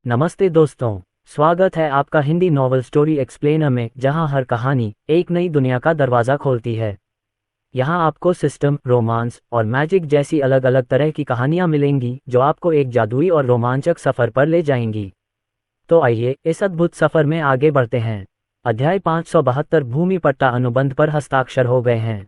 नमस्ते दोस्तों, स्वागत है आपका हिंदी नॉवल स्टोरी एक्सप्लेनर में, जहां हर कहानी एक नई दुनिया का दरवाज़ा खोलती है। यहां आपको सिस्टम, रोमांस और मैजिक जैसी अलग अलग तरह की कहानियां मिलेंगी जो आपको एक जादुई और रोमांचक सफ़र पर ले जाएंगी। तो आइए इस अद्भुत सफ़र में आगे बढ़ते हैं। अध्याय 572 भूमि पट्टा अनुबंध पर हस्ताक्षर हो गए हैं।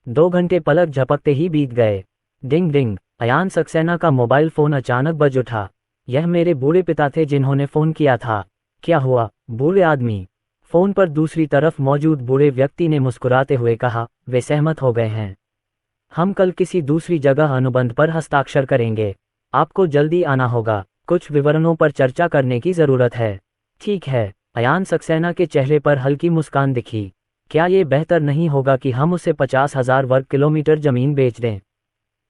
2 घंटे पलक झपकते ही बीत गए। डिंग डिंग, अयान सक्सेना का मोबाइल फ़ोन अचानक बज उठा। यह मेरे बूढ़े पिता थे जिन्होंने फ़ोन किया था। क्या हुआ? बूढ़े आदमी। फ़ोन पर दूसरी तरफ मौजूद बूढ़े व्यक्ति ने मुस्कुराते हुए कहा, वे सहमत हो गए हैं। हम कल किसी दूसरी जगह अनुबंध पर हस्ताक्षर करेंगे। आपको जल्दी आना होगा, कुछ विवरणों पर चर्चा करने की ज़रूरत है। ठीक है। अयान सक्सेना के चेहरे पर हल्की मुस्कान दिखी। क्या ये बेहतर नहीं होगा कि हम उसे 50,000 वर्ग किलोमीटर ज़मीन बेच दें?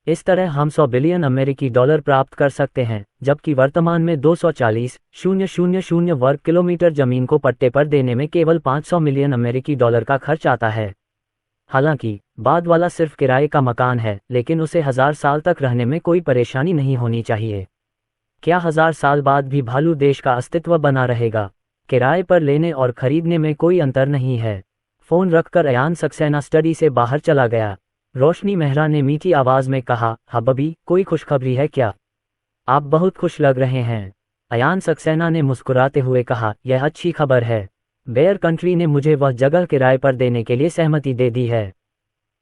इस तरह हम 100 बिलियन अमेरिकी डॉलर प्राप्त कर सकते हैं, जबकि वर्तमान में 240,000 वर्ग किलोमीटर जमीन को पट्टे पर देने में केवल 500 मिलियन अमेरिकी डॉलर का खर्च आता है। हालांकि बाद वाला सिर्फ किराए का मकान है, लेकिन उसे 1000 साल तक रहने में कोई परेशानी नहीं होनी चाहिए। क्या 1000 साल बाद भी भालू देश का अस्तित्व बना रहेगा? किराए पर लेने और खरीदने में कोई अंतर नहीं है। फ़ोन रखकर अयान सक्सेना स्टडी से बाहर चला गया। रोशनी मेहरा ने मीठी आवाज़ में कहा, हबीबी, कोई खुशखबरी है क्या? आप बहुत खुश लग रहे हैं। अयान सक्सेना ने मुस्कुराते हुए कहा, यह अच्छी खबर है। बेयर कंट्री ने मुझे वह जगह किराए पर देने के लिए सहमति दे दी है।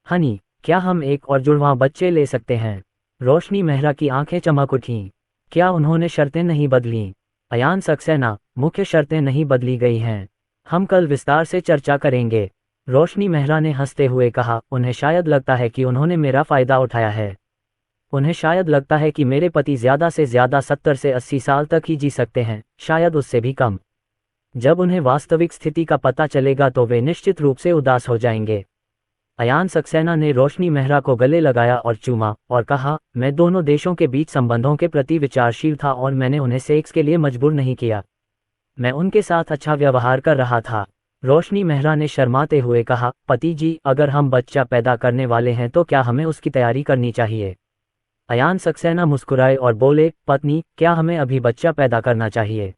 हनी, क्या हम एक और जुड़वां बच्चे ले सकते हैं? रोशनी मेहरा की आंखें चमक उठीं। क्या उन्होंने शर्तें नहीं बदलीं? अयान सक्सेना, मुख्य शर्तें नहीं बदली गई हैं। हम कल विस्तार से चर्चा करेंगे। रोशनी मेहरा ने हंसते हुए कहा, उन्हें शायद लगता है कि उन्होंने मेरा फ़ायदा उठाया है। उन्हें शायद लगता है कि मेरे पति ज़्यादा से ज़्यादा 70 से 80 साल तक ही जी सकते हैं, शायद उससे भी कम। जब उन्हें वास्तविक स्थिति का पता चलेगा तो वे निश्चित रूप से उदास हो जाएंगे। अयान सक्सेना ने रोशनी मेहरा को गले लगाया और चूमा और कहा, मैं दोनों देशों के बीच संबंधों के प्रति विचारशील था और मैंने उन्हें सेक्स के लिए मजबूर नहीं किया। मैं उनके साथ अच्छा व्यवहार कर रहा था। रोशनी मेहरा ने शर्माते हुए कहा, पति जी, अगर हम बच्चा पैदा करने वाले हैं तो क्या हमें उसकी तैयारी करनी चाहिए? अयान सक्सेना मुस्कुराए और बोले, पत्नी, क्या हमें अभी बच्चा पैदा करना चाहिए?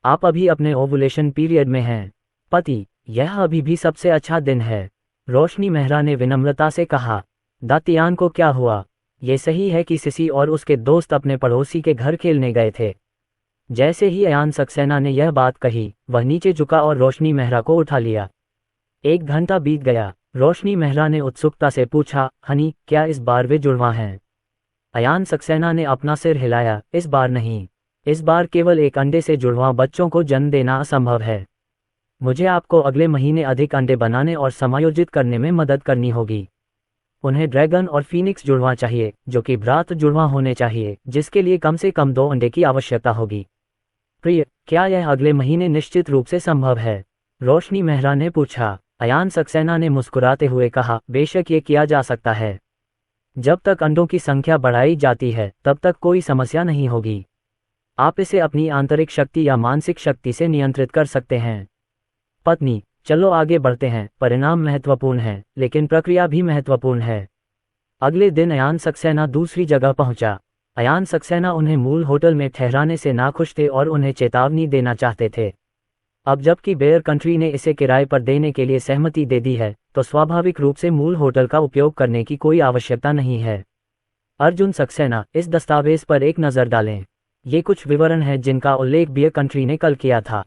आप अभी अपने ओवुलेशन पीरियड में हैं। पति, यह अभी भी सबसे अच्छा दिन है। रोशनी मेहरा ने विनम्रता से कहा। दातियान को क्या हुआ? ये सही है कि सिसी और उसके दोस्त अपने पड़ोसी के घर खेलने गए थे। जैसे ही अयान सक्सेना ने यह बात कही, वह नीचे झुका और रोशनी मेहरा को उठा लिया। 1 घंटा बीत गया। रोशनी मेहरा ने उत्सुकता से पूछा, हनी, क्या इस बार वे जुड़वां हैं? अयान सक्सेना ने अपना सिर हिलाया, इस बार नहीं। इस बार केवल एक अंडे से जुड़वां बच्चों को जन्म देना असंभव है। मुझे आपको अगले महीने अधिक अंडे बनाने और समायोजित करने में मदद करनी होगी। उन्हें ड्रैगन और फीनिक्स जुड़वां चाहिए, जो कि भ्रात जुड़वां होने चाहिए, जिसके लिए कम से कम 2 अंडे की आवश्यकता होगी। प्रिय, क्या यह अगले महीने निश्चित रूप से संभव है? रोशनी मेहरा ने पूछा। अयान सक्सेना ने मुस्कुराते हुए कहा, बेशक ये किया जा सकता है। जब तक अंडों की संख्या बढ़ाई जाती है तब तक कोई समस्या नहीं होगी। आप इसे अपनी आंतरिक शक्ति या मानसिक शक्ति से नियंत्रित कर सकते हैं। पत्नी, चलो आगे बढ़ते हैं। परिणाम महत्वपूर्ण है, लेकिन प्रक्रिया भी महत्वपूर्ण है। अगले दिन अयान सक्सेना दूसरी जगह पहुंचा। अयान सक्सेना उन्हें मूल होटल में ठहराने से नाखुश थे और उन्हें चेतावनी देना चाहते थे। अब जबकि बेयर कंट्री ने इसे किराए पर देने के लिए सहमति दे दी है, तो स्वाभाविक रूप से मूल होटल का उपयोग करने की कोई आवश्यकता नहीं है। अर्जुन सक्सेना, इस दस्तावेज पर एक नज़र डालें। ये कुछ विवरण हैं जिनका उल्लेख बेयर कंट्री ने कल किया था।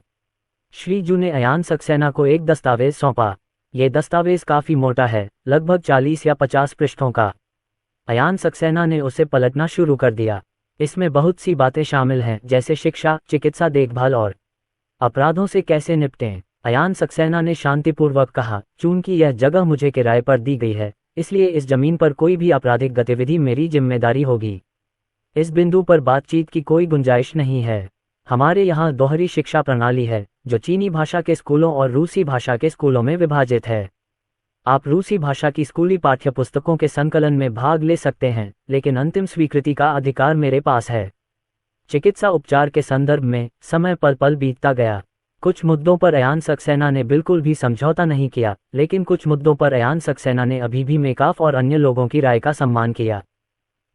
श्रीजू ने अयान सक्सेना को एक दस्तावेज सौंपा। ये दस्तावेज काफ़ी मोटा है, लगभग 40 या 50 पृष्ठों का। अयान सक्सेना ने उसे पलटना शुरू कर दिया। इसमें बहुत सी बातें शामिल हैं, जैसे शिक्षा, चिकित्सा देखभाल और अपराधों से कैसे निपटें। अयान सक्सेना ने शांतिपूर्वक कहा, चूंकि यह जगह मुझे किराए पर दी गई है, इसलिए इस जमीन पर कोई भी आपराधिक गतिविधि मेरी जिम्मेदारी होगी। इस बिंदु पर बातचीत की कोई गुंजाइश नहीं है। हमारे यहाँ दोहरी शिक्षा प्रणाली है, जो चीनी भाषा के स्कूलों और रूसी भाषा के स्कूलों में विभाजित है। आप रूसी भाषा की स्कूली पाठ्यपुस्तकों के संकलन में भाग ले सकते हैं, लेकिन अंतिम स्वीकृति का अधिकार मेरे पास है। चिकित्सा उपचार के संदर्भ में समय पल पल बीतता गया। कुछ मुद्दों पर अयान सक्सेना ने बिल्कुल भी समझौता नहीं किया, लेकिन कुछ मुद्दों पर अयान सक्सेना ने अभी भी मेकॉफ और अन्य लोगों की राय का सम्मान किया।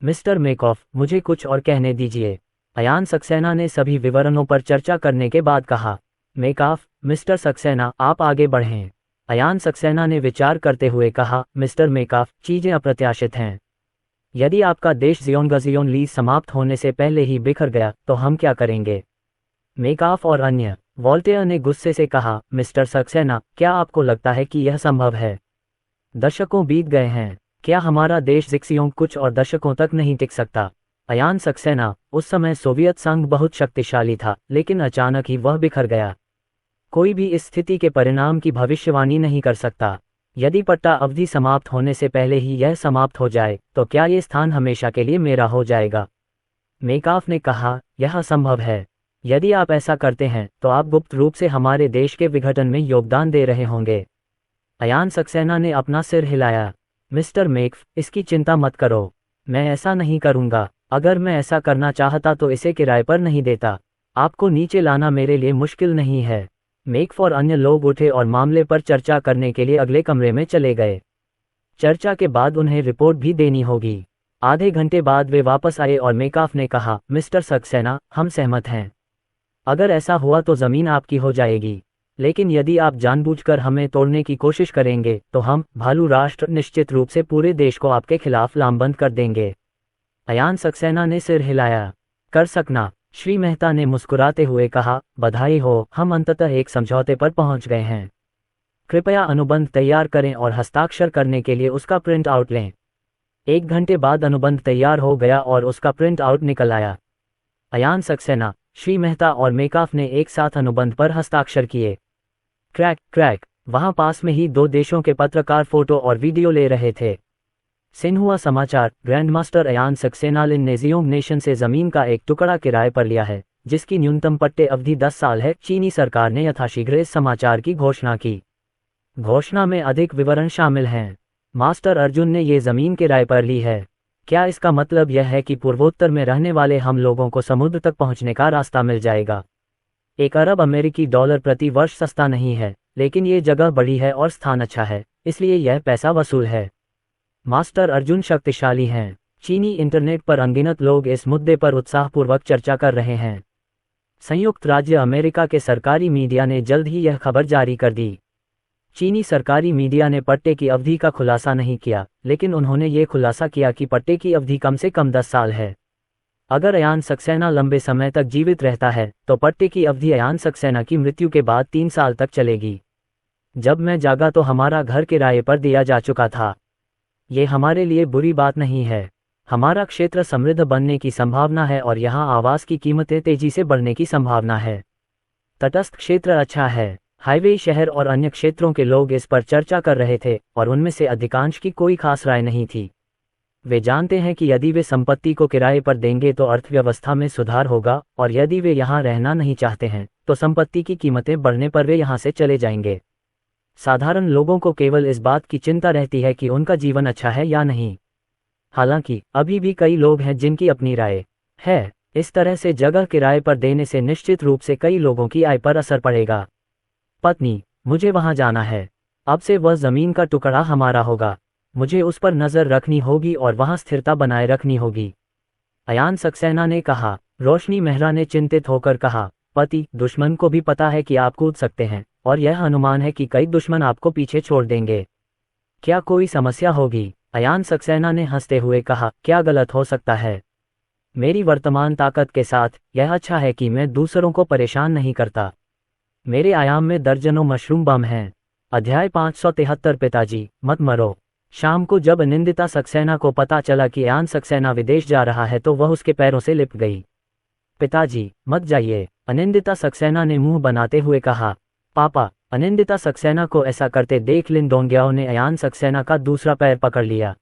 मिस्टर मेकॉफ, मुझे कुछ और कहने दीजिए। अयान सक्सेना ने सभी विवरणों पर चर्चा करने के बाद कहा, मेकाफ, मिस्टर सक्सेना, आप आगे बढ़ें। अयान सक्सेना ने विचार करते हुए कहा, मिस्टर मेकाफ, चीजें अप्रत्याशित हैं। यदि आपका देश ज़ियोंग लीज समाप्त होने से पहले ही बिखर गया तो हम क्या करेंगे? मेकाफ और अन्य। वोल्टेयर ने गुस्से से कहा, मिस्टर सक्सेना, क्या आपको लगता है कि यह संभव है? दशकों बीत गए हैं, क्या हमारा देश ज़ियोंग कुछ और दशकों तक नहीं टिक सकता? अयान सक्सेना, उस समय सोवियत संघ बहुत शक्तिशाली था, लेकिन अचानक ही वह बिखर गया। कोई भी इस स्थिति के परिणाम की भविष्यवाणी नहीं कर सकता। यदि पट्टा अवधि समाप्त होने से पहले ही यह समाप्त हो जाए तो क्या ये स्थान हमेशा के लिए मेरा हो जाएगा? मेकाफ ने कहा, यह असंभव है। यदि आप ऐसा करते हैं तो आप गुप्त रूप से हमारे देश के विघटन में योगदान दे रहे होंगे। अयान सक्सेना ने अपना सिर हिलाया। मिस्टर मेकफ, इसकी चिंता मत करो, मैं ऐसा नहीं करूंगा। अगर मैं ऐसा करना चाहता तो इसे किराए पर नहीं देता। आपको नीचे लाना मेरे लिए मुश्किल नहीं है। मेकफ और अन्य लोग उठे और मामले पर चर्चा करने के लिए अगले कमरे में चले गए। चर्चा के बाद उन्हें रिपोर्ट भी देनी होगी। आधे घंटे बाद वे वापस आए और मेकाफ ने कहा, मिस्टर सक्सेना, हम सहमत हैं। अगर ऐसा हुआ तो ज़मीन आपकी हो जाएगी, लेकिन यदि आप जानबूझकर हमें तोड़ने की कोशिश करेंगे तो हम, भालू राष्ट्र, निश्चित रूप से पूरे देश को आपके खिलाफ लामबंद कर देंगे। अयान सक्सेना ने सिर हिलाया। कर सकना, श्री मेहता ने मुस्कुराते हुए कहा, बधाई हो, हम अंततः एक समझौते पर पहुंच गए हैं। कृपया अनुबंध तैयार करें और हस्ताक्षर करने के लिए उसका प्रिंट आउट लें। 1 घंटे बाद अनुबंध तैयार हो गया और उसका प्रिंट आउट निकल आया। अयान सक्सेना, श्री मेहता और मेकाफ ने एक साथ अनुबंध पर हस्ताक्षर किए। क्रैक क्रैक, वहां पास में ही 2 देशों के पत्रकार फोटो और वीडियो ले रहे थे। सिन्हुआ समाचार। ग्रैंडमास्टर अयान सक्सेनालिन ने ज़ियोंग नेशन से जमीन का एक टुकड़ा किराए पर लिया है, जिसकी न्यूनतम पट्टे अवधि 10 साल है। चीनी सरकार ने यथाशीघ्र इस समाचार की घोषणा की। घोषणा में अधिक विवरण शामिल हैं। मास्टर अर्जुन ने ये जमीन किराए पर ली है। क्या इसका मतलब यह है कि पूर्वोत्तर में रहने वाले हम लोगों को समुद्र तक पहुंचने का रास्ता मिल जाएगा? 1 अरब अमेरिकी डॉलर प्रति वर्ष सस्ता नहीं है, लेकिन ये जगह बड़ी है और स्थान अच्छा है, इसलिए यह पैसा वसूल है। मास्टर अर्जुन शक्तिशाली हैं। चीनी इंटरनेट पर अनगिनत लोग इस मुद्दे पर उत्साहपूर्वक चर्चा कर रहे हैं। संयुक्त राज्य अमेरिका के सरकारी मीडिया ने जल्द ही यह खबर जारी कर दी। चीनी सरकारी मीडिया ने पट्टे की अवधि का खुलासा नहीं किया, लेकिन उन्होंने ये खुलासा किया कि पट्टे की अवधि कम से कम 10 साल है। अगर अयान सक्सेना लंबे समय तक जीवित रहता है तो पट्टे की अवधि अयान सक्सेना की मृत्यु के बाद 3 साल तक चलेगी। जब मैं जागा तो हमारा घर किराए पर दिया जा चुका था। ये हमारे लिए बुरी बात नहीं है। हमारा क्षेत्र समृद्ध बनने की संभावना है और यहाँ आवास की कीमतें तेजी से बढ़ने की संभावना है। तटस्थ क्षेत्र अच्छा है। हाईवे शहर और अन्य क्षेत्रों के लोग इस पर चर्चा कर रहे थे और उनमें से अधिकांश की कोई खास राय नहीं थी। वे जानते हैं कि यदि वे संपत्ति को किराए पर देंगे तो अर्थव्यवस्था में सुधार होगा, और यदि वे यहाँ रहना नहीं चाहते हैं तो संपत्ति की कीमतें बढ़ने पर वे यहाँ से चले जाएंगे। साधारण लोगों को केवल इस बात की चिंता रहती है कि उनका जीवन अच्छा है या नहीं। हालांकि अभी भी कई लोग हैं जिनकी अपनी राय है। इस तरह से जगह किराए पर देने से निश्चित रूप से कई लोगों की आय पर असर पड़ेगा। पत्नी, मुझे वहां जाना है। अब से वह जमीन का टुकड़ा हमारा होगा। मुझे उस पर नजर रखनी होगी और वहां स्थिरता बनाए रखनी होगी। अयान सक्सेना ने कहा। रोशनी मेहरा ने चिंतित होकर कहा, पति, दुश्मन को भी पता है कि आप कूद सकते हैं और यह अनुमान है कि कई दुश्मन आपको पीछे छोड़ देंगे। क्या कोई समस्या होगी? अयान सक्सेना ने हंसते हुए कहा, क्या गलत हो सकता है? मेरी वर्तमान ताकत के साथ यह अच्छा है कि मैं दूसरों को परेशान नहीं करता। मेरे आयाम में दर्जनों मशरूम बम हैं। अध्याय 573। पिताजी, मत मरो। शाम को जब अनिंदिता सक्सेना को पता चला कि अयान सक्सेना विदेश जा रहा है तो वह उसके पैरों से लिपट गई। पिताजी, मत जाइए, अनिंदिता सक्सेना ने मुंह बनाते हुए कहा। पापा। अनिंदिता सक्सेना को ऐसा करते देख लिन डोंग्याओ ने अयान सक्सेना का दूसरा पैर पकड़ लिया।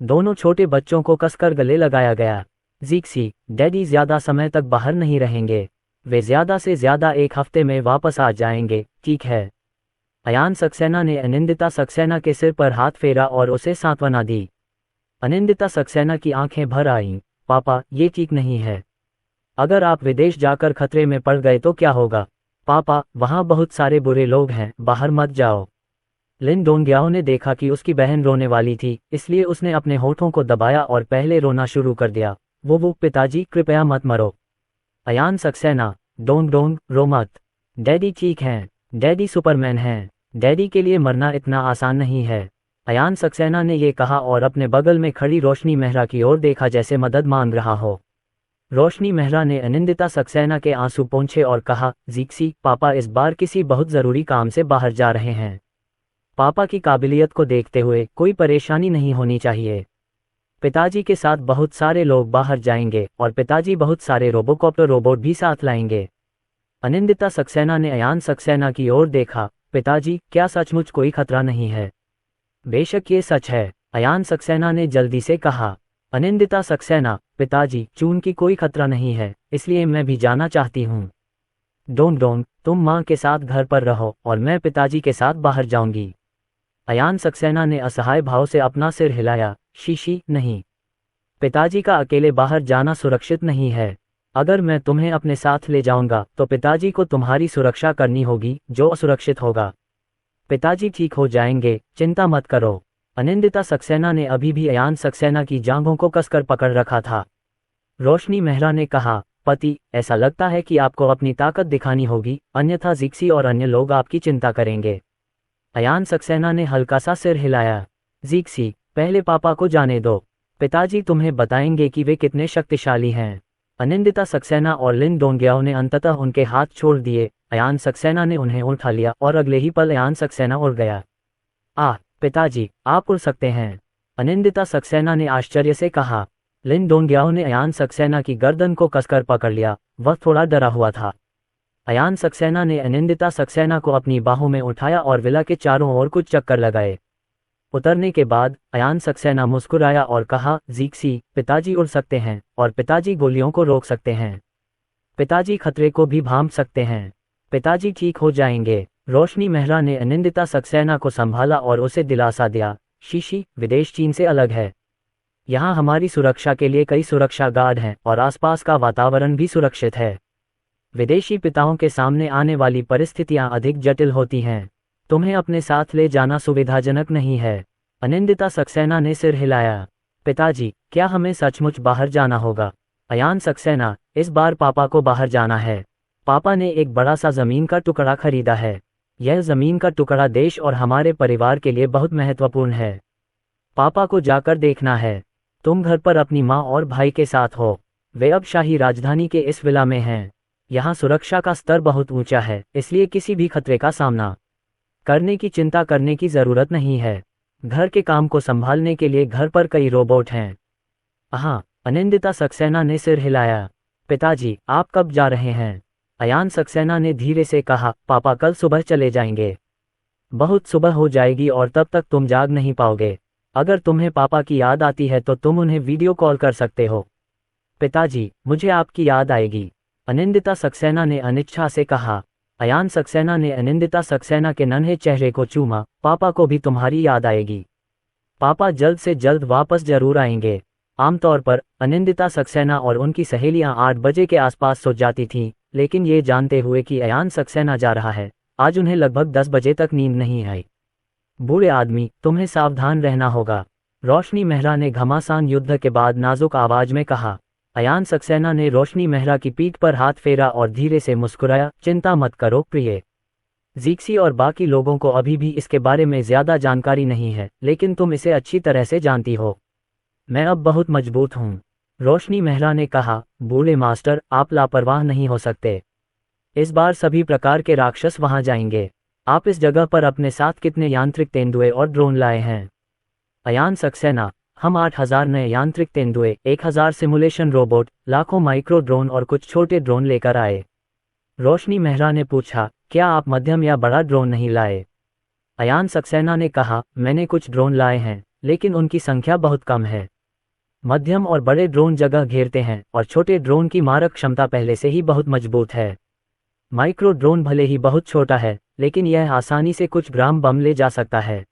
दोनों छोटे बच्चों को कसकर गले लगाया गया। जीक्सी, डैडी ज्यादा समय तक बाहर नहीं रहेंगे। वे ज्यादा से ज्यादा 1 हफ्ते में वापस आ जाएंगे, ठीक है? अयान सक्सेना ने अनिंदिता सक्सेना के सिर पर हाथ फेरा और उसे सांत्वना दी। अनिंदिता सक्सेना की आंखें भर आईं। पापा, ये ठीक नहीं है। अगर आप विदेश जाकर खतरे में पड़ गए तो क्या होगा? पापा, वहां बहुत सारे बुरे लोग हैं, बाहर मत जाओ। लिन डोंग्याओ ने देखा कि उसकी बहन रोने वाली थी, इसलिए उसने अपने होठों को दबाया और पहले रोना शुरू कर दिया। वो पिताजी, कृपया मत मरो। अयान सक्सेना, डोंट डोंट रो मत। डैडी ठीक हैं, डैडी सुपरमैन हैं, डैडी के लिए मरना इतना आसान नहीं है। अयान सक्सेना ने ये कहा और अपने बगल में खड़ी रोशनी मेहरा की ओर देखा जैसे मदद मांग रहा हो। रोशनी मेहरा ने अनिंदिता सक्सेना के आंसू पोंछे और कहा, जीक्सी, पापा इस बार किसी बहुत ज़रूरी काम से बाहर जा रहे हैं। पापा की काबिलियत को देखते हुए कोई परेशानी नहीं होनी चाहिए। पिताजी के साथ बहुत सारे लोग बाहर जाएंगे और पिताजी बहुत सारे रोबोकॉप्टर रोबोट भी साथ लाएंगे। अनिंदिता सक्सेना ने अयान सक्सेना की ओर देखा, पिताजी, क्या सचमुच कोई खतरा नहीं है? बेशक ये सच है, अयान सक्सेना ने जल्दी से कहा। अनिंदिता सक्सेना, पिताजी, चून की कोई खतरा नहीं है, इसलिए मैं भी जाना चाहती हूँ। डोंट डोंट, तुम माँ के साथ घर पर रहो और मैं पिताजी के साथ बाहर जाऊंगी। अयान सक्सेना ने असहाय भाव से अपना सिर हिलाया, शीशी, नहीं। पिताजी का अकेले बाहर जाना सुरक्षित नहीं है। अगर मैं तुम्हें अपने साथ ले जाऊंगा तो पिताजी को तुम्हारी सुरक्षा करनी होगी, जो असुरक्षित होगा। पिताजी ठीक हो जाएंगे, चिंता मत करो। अनिंदिता सक्सेना ने अभी भी अयान सक्सेना की जांघों को कसकर पकड़ रखा था। रोशनी मेहरा ने कहा, पति, ऐसा लगता है कि आपको अपनी ताकत दिखानी होगी, अन्यथा जीक्सी और अन्य लोग आपकी चिंता करेंगे। अयान सक्सेना ने हल्का सा सिर हिलाया। जीक्सी, पहले पापा को जाने दो, पिताजी तुम्हें बताएंगे कि वे कितने शक्तिशाली हैं। अनिंदिता सक्सेना और लिन डोंगियाओ ने अंततः उनके हाथ छोड़ दिए। अयान सक्सेना ने उन्हें उठा लिया और अगले ही पल अयान सक्सेना उड़ गया। पिताजी, आप उड़ सकते हैं, अनिंदिता सक्सेना ने आश्चर्य से कहा। लिन डोंगियाओ ने अयान सक्सेना की गर्दन को कसकर पकड़ लिया, वह थोड़ा डरा हुआ था। अयान सक्सेना ने अनिंदिता सक्सेना को अपनी बाहों में उठाया और विला के चारों ओर कुछ चक्कर लगाए। उतरने के बाद अयान सक्सेना मुस्कुराया और कहा, जीक्सी, पिताजी उड़ सकते हैं और पिताजी गोलियों को रोक सकते हैं। पिताजी खतरे को भी भांप सकते हैं। पिताजी ठीक हो जाएंगे। रोशनी मेहरा ने अनिंदिता सक्सेना को संभाला और उसे दिलासा दिया, शीशी, विदेश चीन से अलग है। यहाँ हमारी सुरक्षा के लिए कई सुरक्षा गार्ड हैं और आसपास का वातावरण भी सुरक्षित है। विदेशी पिताओं के सामने आने वाली परिस्थितियाँ अधिक जटिल होती हैं। तुम्हें अपने साथ ले जाना सुविधाजनक नहीं है। अनिंदिता सक्सेना ने सिर हिलाया। पिताजी, क्या हमें सचमुच बाहर जाना होगा? अयान सक्सेना, इस बार पापा को बाहर जाना है। पापा ने एक बड़ा सा जमीन का टुकड़ा खरीदा है। यह जमीन का टुकड़ा देश और हमारे परिवार के लिए बहुत महत्वपूर्ण है। पापा को जाकर देखना है। तुम घर पर अपनी माँ और भाई के साथ हो। वे अब शाही राजधानी के इस विला में हैं। यहाँ सुरक्षा का स्तर बहुत ऊंचा है, इसलिए किसी भी खतरे का सामना करने की चिंता करने की जरूरत नहीं है। घर के काम को संभालने के लिए घर पर कई रोबोट हैं। हाँ, अनिंदिता सक्सेना ने सिर हिलाया। पिताजी, आप कब जा रहे हैं? अयान सक्सेना ने धीरे से कहा, पापा कल सुबह चले जाएंगे। बहुत सुबह हो जाएगी और तब तक तुम जाग नहीं पाओगे। अगर तुम्हें पापा की याद आती है तो तुम उन्हें वीडियो कॉल कर सकते हो। पिताजी, मुझे आपकी याद आएगी, अनिंदिता सक्सेना ने अनिच्छा से कहा। अयान सक्सेना ने अनिंदिता सक्सेना के नन्हे चेहरे को चूमा, पापा को भी तुम्हारी याद आएगी। पापा जल्द से जल्द वापस जरूर आएंगे। आमतौर पर अनिंदिता सक्सेना और उनकी सहेलियां 8 बजे के आसपास सो जाती थीं, लेकिन ये जानते हुए कि अयान सक्सेना जा रहा है, आज उन्हें लगभग 10 बजे तक नींद नहीं आई। बूढ़े आदमी, तुम्हें सावधान रहना होगा, रोशनी मेहरा ने घमासान युद्ध के बाद नाजुक आवाज में कहा। अयान सक्सेना ने रोशनी मेहरा की पीठ पर हाथ फेरा और धीरे से मुस्कुराया, चिंता मत करो प्रिय। जीक्सी और बाकी लोगों को अभी भी इसके बारे में ज्यादा जानकारी नहीं है, लेकिन तुम इसे अच्छी तरह से जानती हो। मैं अब बहुत मजबूत हूँ, रोशनी मेहरा ने कहा। बूढ़े मास्टर, आप लापरवाह नहीं हो सकते। इस बार सभी प्रकार के राक्षस वहां जाएंगे। आप इस जगह पर अपने साथ कितने यांत्रिक तेंदुए और ड्रोन लाए हैं? अयान सक्सेना, हम 8000 नए यांत्रिक तेंदुए, 1000 सिमुलेशन रोबोट, लाखों माइक्रो ड्रोन और कुछ छोटे ड्रोन लेकर आए। रोशनी मेहरा ने पूछा, क्या आप मध्यम या बड़ा ड्रोन नहीं लाए? अयान सक्सेना ने कहा, मैंने कुछ ड्रोन लाए हैं, लेकिन उनकी संख्या बहुत कम है। मध्यम और बड़े ड्रोन जगह घेरते हैं और छोटे ड्रोन की मारक क्षमता पहले से ही बहुत मजबूत है। माइक्रो ड्रोन भले ही बहुत छोटा है, लेकिन यह आसानी से कुछ ग्राम बम ले जा सकता है।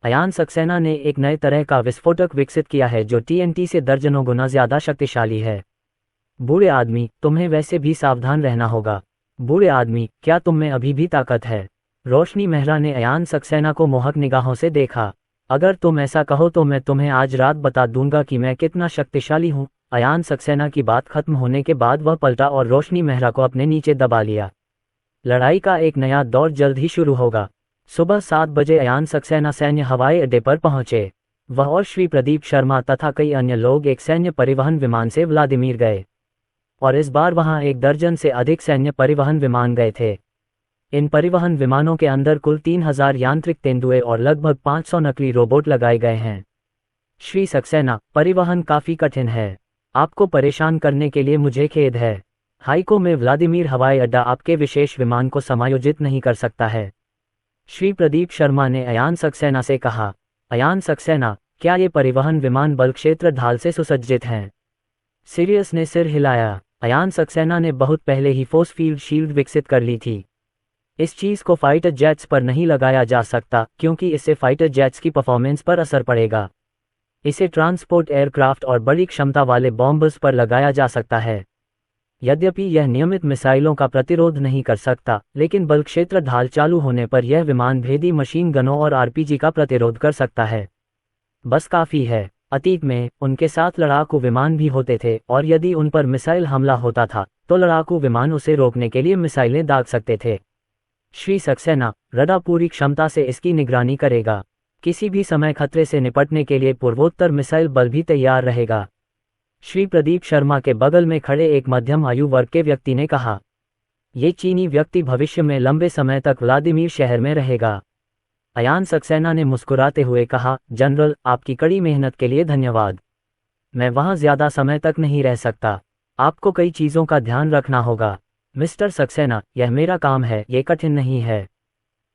अयान सक्सेना ने एक नए तरह का विस्फोटक विकसित किया है जो TNT से दर्जनों गुना ज्यादा शक्तिशाली है। बूढ़े आदमी, तुम्हें वैसे भी सावधान रहना होगा। बूढ़े आदमी, क्या तुम में अभी भी ताकत है? रोशनी मेहरा ने अयान सक्सेना को मोहक निगाहों से देखा। अगर तुम ऐसा कहो तो मैं तुम्हें आज रात बता दूंगा कि मैं कितना शक्तिशाली हूँ। अयान सक्सेना की बात खत्म होने के बाद वह पलटा और रोशनी मेहरा को अपने नीचे दबा लिया। लड़ाई का एक नया दौर जल्द ही शुरू होगा। सुबह 7 बजे अयान सक्सेना सैन्य हवाई अड्डे पर पहुंचे। वह और श्री प्रदीप शर्मा तथा कई अन्य लोग एक सैन्य परिवहन विमान से व्लादिमीर गए, और इस बार वहां 1 दर्जन से अधिक सैन्य परिवहन विमान गए थे। इन परिवहन विमानों के अंदर कुल 3000 यांत्रिक तेंदुए और लगभग 500 नकली रोबोट लगाए गए हैं। श्री सक्सेना, परिवहन काफी कठिन है। आपको परेशान करने के लिए मुझे खेद है। हाइको में व्लादिमीर हवाई अड्डा आपके विशेष विमान को समायोजित नहीं कर सकता है। श्री प्रदीप शर्मा ने अयान सक्सेना से कहा। अयान सक्सेना, क्या ये परिवहन विमान बल क्षेत्र ढाल से सुसज्जित हैं? सीरियस ने सिर हिलाया। अयान सक्सेना ने बहुत पहले ही फोर्स फील्ड शील्ड विकसित कर ली थी। इस चीज को फाइटर जेट्स पर नहीं लगाया जा सकता क्योंकि इससे फाइटर जेट्स की परफॉर्मेंस पर असर पड़ेगा। इसे ट्रांसपोर्ट एयरक्राफ्ट और बड़ी क्षमता वाले बॉम्बर्स पर लगाया जा सकता है। यद्यपि यह नियमित मिसाइलों का प्रतिरोध नहीं कर सकता, लेकिन बल क्षेत्र ढाल चालू होने पर यह विमान भेदी मशीन गनों और आरपीजी का प्रतिरोध कर सकता है। बस काफी है। अतीत में उनके साथ लड़ाकू विमान भी होते थे और यदि उन पर मिसाइल हमला होता था तो लड़ाकू विमान उसे रोकने के लिए मिसाइलें दाग सकते थे। श्री सक्सेना, रडार पूरी क्षमता से इसकी निगरानी करेगा। किसी भी समय खतरे से निपटने के लिए पूर्वोत्तर मिसाइल बल भी तैयार रहेगा। श्री प्रदीप शर्मा के बगल में खड़े एक मध्यम आयु वर्ग के व्यक्ति ने कहा। ये चीनी व्यक्ति भविष्य में लंबे समय तक व्लादिमीर शहर में रहेगा। अयान सक्सेना ने मुस्कुराते हुए कहा, जनरल, आपकी कड़ी मेहनत के लिए धन्यवाद। मैं वहां ज्यादा समय तक नहीं रह सकता। आपको कई चीजों का ध्यान रखना होगा। मिस्टर सक्सेना, यह मेरा काम है, ये कठिन नहीं है।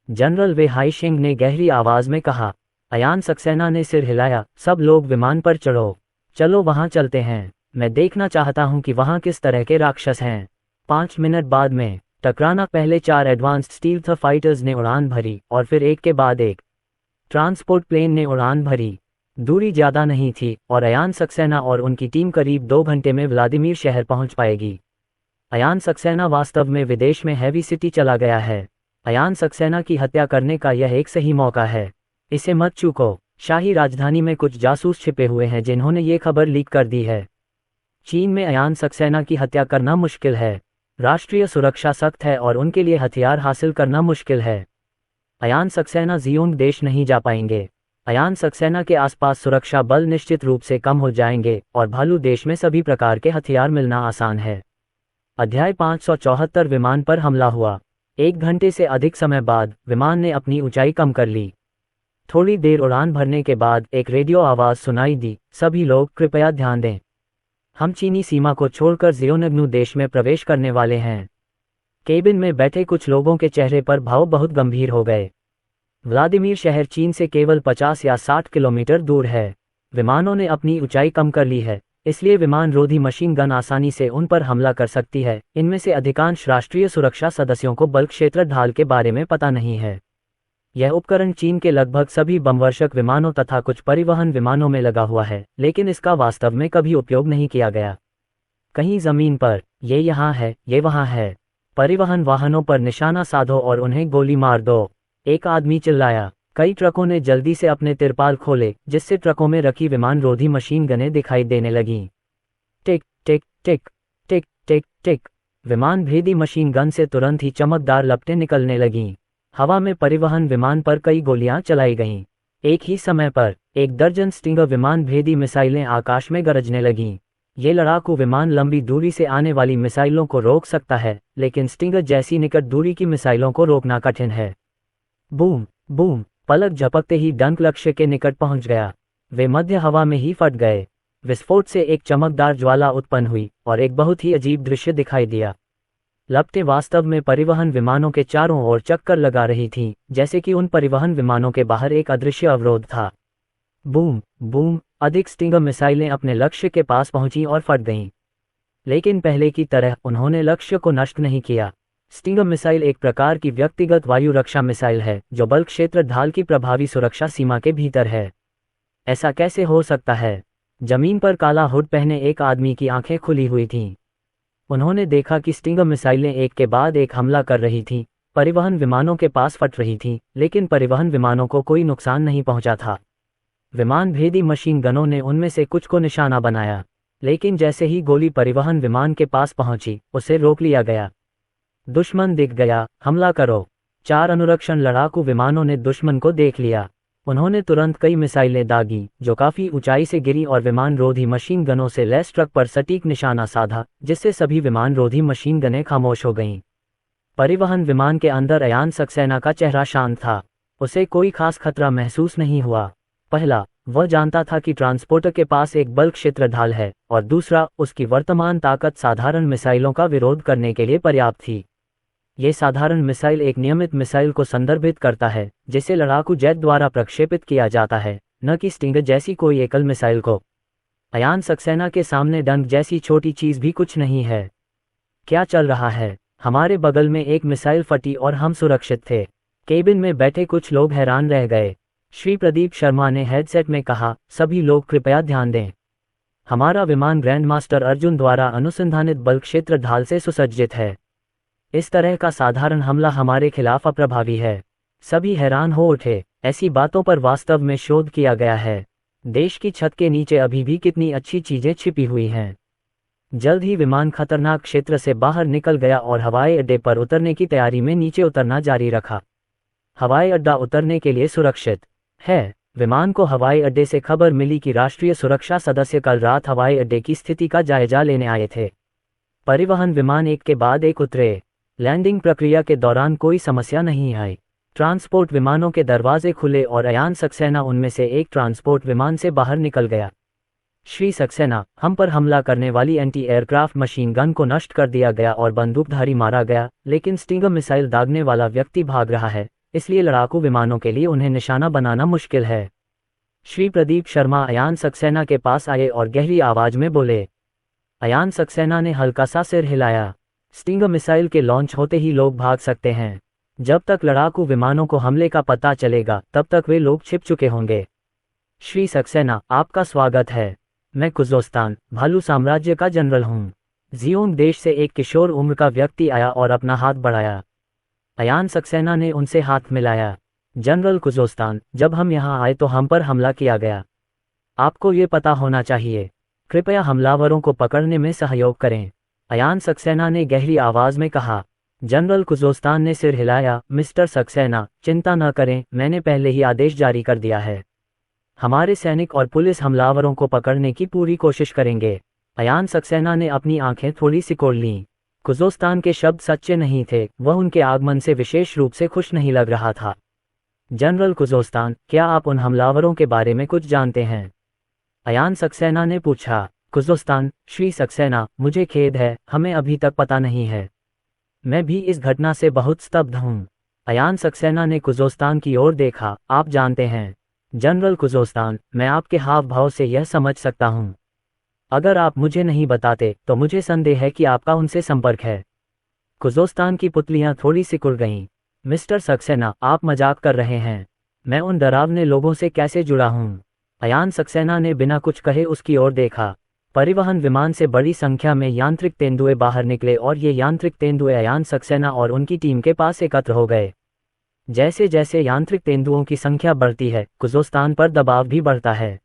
जनरल वे हाइशिंग ने गहरी आवाज में कहा। अयान सक्सेना ने सिर हिलाया। सब लोग विमान पर चढ़ो। चलो वहां चलते हैं। मैं देखना चाहता हूं कि वहां किस तरह के राक्षस हैं। 5 मिनट बाद में टकराना। पहले 4 एडवांस्ड स्टील्थ फाइटर्स ने उड़ान भरी और फिर एक के बाद एक ट्रांसपोर्ट प्लेन ने उड़ान भरी। दूरी ज्यादा नहीं थी और अयान सक्सेना और उनकी टीम करीब 2 घंटे में व्लादिमीर शहर पहुंच पाएगी। अयान सक्सेना वास्तव में विदेश में हैवी सिटी चला गया है। अयान सक्सेना की हत्या करने का यह एक सही मौका है। इसे मत चूको। शाही राजधानी में कुछ जासूस छिपे हुए हैं जिन्होंने ये खबर लीक कर दी है। चीन में अयान सक्सेना की हत्या करना मुश्किल है। राष्ट्रीय सुरक्षा सख्त है और उनके लिए हथियार हासिल करना मुश्किल है। अयान सक्सेना जियोंग देश नहीं जा पाएंगे। अयान सक्सेना के आसपास सुरक्षा बल निश्चित रूप से कम हो जाएंगे और भालू देश में सभी प्रकार के हथियार मिलना आसान है। अध्याय 574 विमान पर हमला हुआ। 1 घंटे से अधिक समय बाद विमान ने अपनी ऊंचाई कम कर ली। थोड़ी देर उड़ान भरने के बाद एक रेडियो आवाज सुनाई दी, सभी लोग कृपया ध्यान दें। हम चीनी सीमा को छोड़कर जियोनग्नु देश में प्रवेश करने वाले हैं। केबिन में बैठे कुछ लोगों के चेहरे पर भाव बहुत गंभीर हो गए। व्लादिमीर शहर चीन से केवल 50 या 60 किलोमीटर दूर है। विमानों ने अपनी ऊंचाई कम कर ली है, इसलिए विमान रोधी मशीन गन आसानी से उन पर हमला कर सकती है। इनमें से अधिकांश राष्ट्रीय सुरक्षा सदस्यों को बल क्षेत्र ढाल के बारे में पता नहीं है। यह उपकरण चीन के लगभग सभी बमवर्षक विमानों तथा कुछ परिवहन विमानों में लगा हुआ है, लेकिन इसका वास्तव में कभी उपयोग नहीं किया गया। कहीं जमीन पर, ये यहाँ है, ये वहाँ है। परिवहन वाहनों पर निशाना साधो और उन्हें गोली मार दो, एक आदमी चिल्लाया। कई ट्रकों ने जल्दी से अपने तिरपाल खोले, जिससे ट्रकों में रखी विमान रोधी मशीन गनें दिखाई देने लगीं। टिक टिक टिक टिक टिक टिक। विमान भेदी मशीन गन से तुरंत ही चमकदार लपटें निकलने लगीं। हवा में परिवहन विमान पर कई गोलियां चलाई गईं। एक ही समय पर 1 दर्जन स्टिंगर विमान भेदी मिसाइलें आकाश में गरजने लगीं। ये लड़ाकू विमान लंबी दूरी से आने वाली मिसाइलों को रोक सकता है, लेकिन स्टिंगर जैसी निकट दूरी की मिसाइलों को रोकना कठिन है। बूम बूम, पलक झपकते ही डंक लक्ष्य के निकट पहुंच गया। वे मध्य हवा में ही फट गए। विस्फोट से एक चमकदार ज्वाला उत्पन्न हुई और एक बहुत ही अजीब दृश्य दिखाई दिया। लपटें वास्तव में परिवहन विमानों के चारों ओर चक्कर लगा रही थीं, जैसे कि उन परिवहन विमानों के बाहर एक अदृश्य अवरोध था। बूम बूम, अधिक स्टिंगर मिसाइलें अपने लक्ष्य के पास पहुंचीं और फट गईं। लेकिन पहले की तरह उन्होंने लक्ष्य को नष्ट नहीं किया। स्टिंगर मिसाइल एक प्रकार की व्यक्तिगत वायु रक्षा मिसाइल है जो बल क्षेत्र ढाल की प्रभावी सुरक्षा सीमा के भीतर है। ऐसा कैसे हो सकता है? जमीन पर काला हुड पहने एक आदमी की आंखें खुली हुई थीं। उन्होंने देखा कि स्टिंगर मिसाइलें एक के बाद एक हमला कर रही थीं, परिवहन विमानों के पास फट रही थीं, लेकिन परिवहन विमानों को कोई नुकसान नहीं पहुंचा था। विमान भेदी मशीन गनों ने उनमें से कुछ को निशाना बनाया, लेकिन जैसे ही गोली परिवहन विमान के पास पहुंची, उसे रोक लिया गया। दुश्मन दिख गया, हमला करो। 4 अनुरक्षण लड़ाकू विमानों ने दुश्मन को देख लिया। उन्होंने तुरंत कई मिसाइलें दागी, जो काफी ऊंचाई से गिरी और विमान रोधी मशीन गनों से लैस ट्रक पर सटीक निशाना साधा, जिससे सभी विमान रोधी मशीन गनें खामोश हो गईं। परिवहन विमान के अंदर अयान सक्सेना का चेहरा शांत था। उसे कोई खास खतरा महसूस नहीं हुआ। पहला, वह जानता था कि ट्रांसपोर्टर के पास एक बल क्षेत्र ढाल है, और दूसरा, उसकी वर्तमान ताकत साधारण मिसाइलों का विरोध करने के लिए पर्याप्त थी। ये साधारण मिसाइल एक नियमित मिसाइल को संदर्भित करता है, जिसे लड़ाकू जेट द्वारा प्रक्षेपित किया जाता है, न कि स्टिंगर जैसी कोई एकल मिसाइल को। अयान सक्सेना के सामने डंक जैसी छोटी चीज भी कुछ नहीं है। क्या चल रहा है? हमारे बगल में एक मिसाइल फटी और हम सुरक्षित थे। केबिन में बैठे कुछ लोग हैरान रह गए। श्री प्रदीप शर्मा ने हेडसेट में कहा, सभी लोग कृपया ध्यान दें। हमारा विमान ग्रैंड मास्टर अर्जुन द्वारा अनुसंधानित बल क्षेत्र ढाल से सुसज्जित है। इस तरह का साधारण हमला हमारे खिलाफ अप्रभावी है। सभी हैरान हो उठे। ऐसी बातों पर वास्तव में शोध किया गया है। देश की छत के नीचे अभी भी कितनी अच्छी चीजें छिपी हुई हैं। जल्द ही विमान खतरनाक क्षेत्र से बाहर निकल गया और हवाई अड्डे पर उतरने की तैयारी में नीचे उतरना जारी रखा। हवाई अड्डा उतरने के लिए सुरक्षित है। विमान को हवाई अड्डे से खबर मिली कि राष्ट्रीय सुरक्षा सदस्य कल रात हवाई अड्डे की स्थिति का जायजा लेने आए थे। परिवहन विमान एक के बाद एक उतरे। लैंडिंग प्रक्रिया के दौरान कोई समस्या नहीं आई। ट्रांसपोर्ट विमानों के दरवाजे खुले और अयान सक्सेना उनमें से एक ट्रांसपोर्ट विमान से बाहर निकल गया। श्री सक्सेना, हम पर हमला करने वाली एंटी एयरक्राफ्ट मशीन गन को नष्ट कर दिया गया और बंदूकधारी मारा गया, लेकिन स्टिंगर मिसाइल दागने वाला व्यक्ति भाग रहा है, इसलिए लड़ाकू विमानों के लिए उन्हें निशाना बनाना मुश्किल है। श्री प्रदीप शर्मा अयान सक्सेना के पास आए और गहरी आवाज में बोले। अयान सक्सेना ने हल्का सा सिर हिलाया। स्टिंगर मिसाइल के लॉन्च होते ही लोग भाग सकते हैं। जब तक लड़ाकू विमानों को हमले का पता चलेगा, तब तक वे लोग छिप चुके होंगे। श्री सक्सेना, आपका स्वागत है। मैं कुजोस्तान, भालू साम्राज्य का जनरल हूँ। जियोंग देश से एक किशोर उम्र का व्यक्ति आया और अपना हाथ बढ़ाया। अयान सक्सेना ने उनसे हाथ मिलाया। जनरल कुजोस्तान, जब हम यहाँ आए तो हम पर हमला किया गया। आपको ये पता होना चाहिए। कृपया हमलावरों को पकड़ने में सहयोग करें। अयान सक्सेना ने गहरी आवाज में कहा। जनरल कुजोस्तान ने सिर हिलाया। मिस्टर सक्सेना, चिंता न करें, मैंने पहले ही आदेश जारी कर दिया है। हमारे सैनिक और पुलिस हमलावरों को पकड़ने की पूरी कोशिश करेंगे। अयान सक्सेना ने अपनी आंखें थोड़ी सिकोड़ लीं। कुजोस्तान के शब्द सच्चे नहीं थे। वह उनके आगमन से विशेष रूप से खुश नहीं लग रहा था। जनरल कुजोस्तान, क्या आप उन हमलावरों के बारे में कुछ जानते हैं? अयान सक्सेना ने पूछा। कुजोस्तान, श्री सक्सेना, मुझे खेद है, हमें अभी तक पता नहीं है। मैं भी इस घटना से बहुत स्तब्ध हूँ। अयान सक्सेना ने कुजोस्तान की ओर देखा। आप जानते हैं जनरल कुजोस्तान, मैं आपके हाव भाव से यह समझ सकता हूँ। अगर आप मुझे नहीं बताते तो मुझे संदेह है कि आपका उनसे संपर्क है। कुजोस्तान की पुतलियां थोड़ी सिकुड़ गईं। मिस्टर सक्सेना, आप मजाक कर रहे हैं। मैं उन डरावने लोगों से कैसे जुड़ा हूँ? अयान सक्सेना ने बिना कुछ कहे उसकी ओर देखा। परिवहन विमान से बड़ी संख्या में यांत्रिक तेंदुए बाहर निकले और ये यांत्रिक तेंदुए अयान सक्सेना और उनकी टीम के पास एकत्र हो गए। जैसे जैसे यांत्रिक तेंदुओं की संख्या बढ़ती है, कुजोस्तान पर दबाव भी बढ़ता है।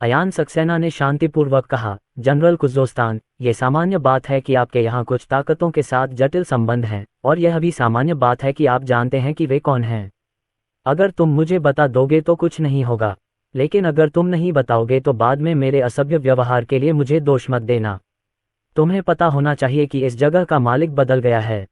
अयान सक्सेना ने शांतिपूर्वक कहा। जनरल कुजोस्तान, ये सामान्य बात है कि आपके यहाँ कुछ ताकतों के साथ जटिल संबंध हैं, और यह भी सामान्य बात है कि आप जानते हैं कि वे कौन हैं। अगर तुम मुझे बता दोगे तो कुछ नहीं होगा, लेकिन अगर तुम नहीं बताओगे तो बाद में मेरे असभ्य व्यवहार के लिए मुझे दोष मत देना। तुम्हें पता होना चाहिए कि इस जगह का मालिक बदल गया है।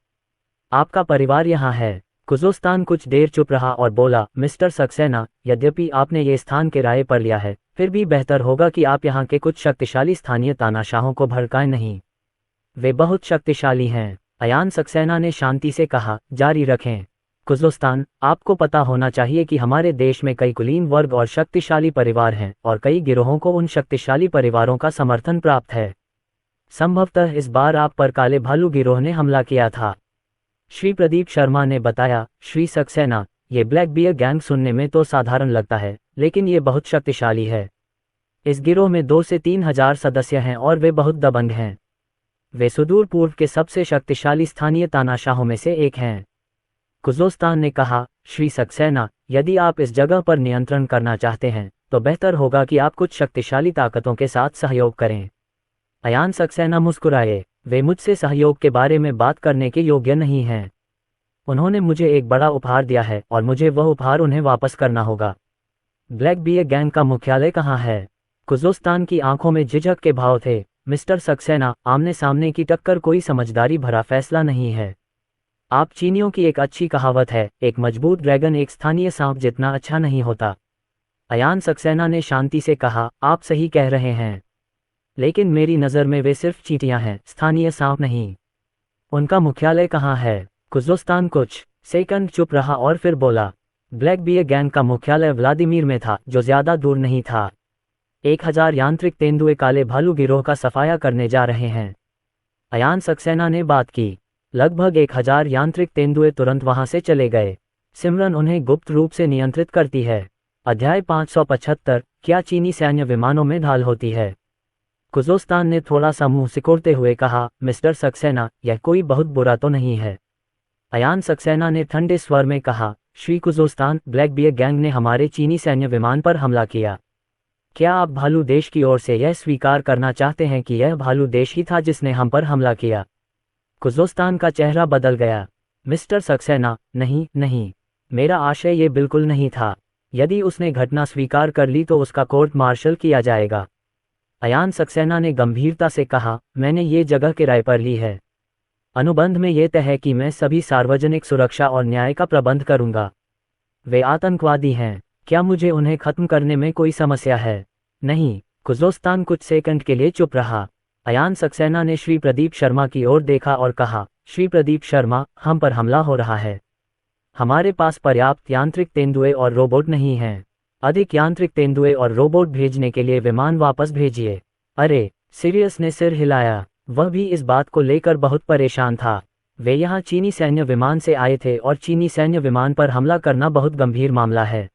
आपका परिवार यहाँ है। कुजोस्तान कुछ देर चुप रहा और बोला, मिस्टर सक्सेना, यद्यपि आपने ये स्थान किराए पर लिया है, फिर भी बेहतर होगा कि आप यहाँ के कुछ शक्तिशाली स्थानीय तानाशाहों को भड़काएं नहीं। वे बहुत शक्तिशाली हैं। अयान सक्सेना ने शांति से कहा। जारी रखें। कुजोस्तान, आपको पता होना चाहिए कि हमारे देश में कई कुलीन वर्ग और शक्तिशाली परिवार हैं, और कई गिरोहों को उन शक्तिशाली परिवारों का समर्थन प्राप्त है। संभवतः इस बार आप पर काले भालू गिरोह ने हमला किया था। श्री प्रदीप शर्मा ने बताया। श्री सक्सेना, ये ब्लैक बियर गैंग सुनने में तो साधारण लगता है, लेकिन ये बहुत शक्तिशाली है। इस गिरोह में 2 से 3 हजार सदस्य हैं और वे बहुत दबंग हैं। वे सुदूर पूर्व के सबसे शक्तिशाली स्थानीय तानाशाहों में से एक हैं। कुजोस्तान ने कहा। श्री सक्सेना, यदि आप इस जगह पर नियंत्रण करना चाहते हैं तो बेहतर होगा कि आप कुछ शक्तिशाली ताकतों के साथ सहयोग करें। अयान सक्सेना मुस्कुराए। वे मुझसे सहयोग के बारे में बात करने के योग्य नहीं हैं। उन्होंने मुझे एक बड़ा उपहार दिया है और मुझे वह उपहार उन्हें वापस करना होगा। ब्लैक बियर गैंग का मुख्यालय कहाँ है? कुज़ोस्तान की आंखों में झिझक के भाव थे। मिस्टर सक्सेना, आमने सामने की टक्कर कोई समझदारी भरा फैसला नहीं है। आप चीनियों की एक अच्छी कहावत है, एक मजबूत ड्रैगन एक स्थानीय सांप जितना अच्छा नहीं होता। अयान सक्सेना ने शांति से कहा, आप सही कह रहे हैं, लेकिन मेरी नज़र में वे सिर्फ चींटियां हैं, स्थानीय सांप नहीं। उनका मुख्यालय कहाँ है? कुज़ोस्तान कुछ सेकंड चुप रहा और फिर बोला, ब्लैक बियर गैंग का मुख्यालय व्लादिमीर में था, जो ज्यादा दूर नहीं था। 1000 यांत्रिक तेंदुए काले भालू गिरोह का सफाया करने जा रहे हैं। अयान सक्सेना ने बात की। लगभग 1000 यांत्रिक तेंदुए तुरंत वहां से चले गए। सिमरन उन्हें गुप्त रूप से नियंत्रित करती है। अध्याय 575, क्या चीनी सैन्य विमानों में ढाल होती है? कुज़ोस्तान ने थोड़ा सा मुंह सिकोड़ते हुए कहा, मिस्टर सक्सेना, यह कोई बहुत बुरा तो नहीं है। अयान सक्सेना ने ठंडे स्वर में कहा, श्री कुज़ोस्तान, ब्लैक बियर गैंग ने हमारे चीनी सैन्य विमान पर हमला किया। क्या आप भालू देश की ओर से यह स्वीकार करना चाहते हैं कि यह भालू देश ही था जिसने हम पर हमला किया? कुज़ोस्तान का चेहरा बदल गया। मिस्टर सक्सेना, नहीं नहीं, मेरा आशय ये बिल्कुल नहीं था। यदि उसने घटना स्वीकार कर ली तो उसका कोर्ट मार्शल किया जाएगा। अयान सक्सेना ने गंभीरता से कहा, मैंने ये जगह किराए पर ली है। अनुबंध में यह तय है कि मैं सभी सार्वजनिक सुरक्षा और न्याय का प्रबंध करूंगा। वे आतंकवादी हैं, क्या मुझे उन्हें खत्म करने में कोई समस्या है? नहीं। कुज़ोस्तान कुछ सेकंड के लिए चुप रहा। अयान सक्सेना ने श्री प्रदीप शर्मा की ओर देखा और कहा, श्री प्रदीप शर्मा, हम पर हमला हो रहा है। हमारे पास पर्याप्त यांत्रिक तेंदुए और रोबोट नहीं हैं। अधिक यांत्रिक तेंदुए और रोबोट भेजने के लिए विमान वापस भेजिए। अरे, सीरियस ने सिर हिलाया। वह भी इस बात को लेकर बहुत परेशान था। वे यहाँ चीनी सैन्य विमान से आए थे और चीनी सैन्य विमान पर हमला करना बहुत गंभीर मामला है।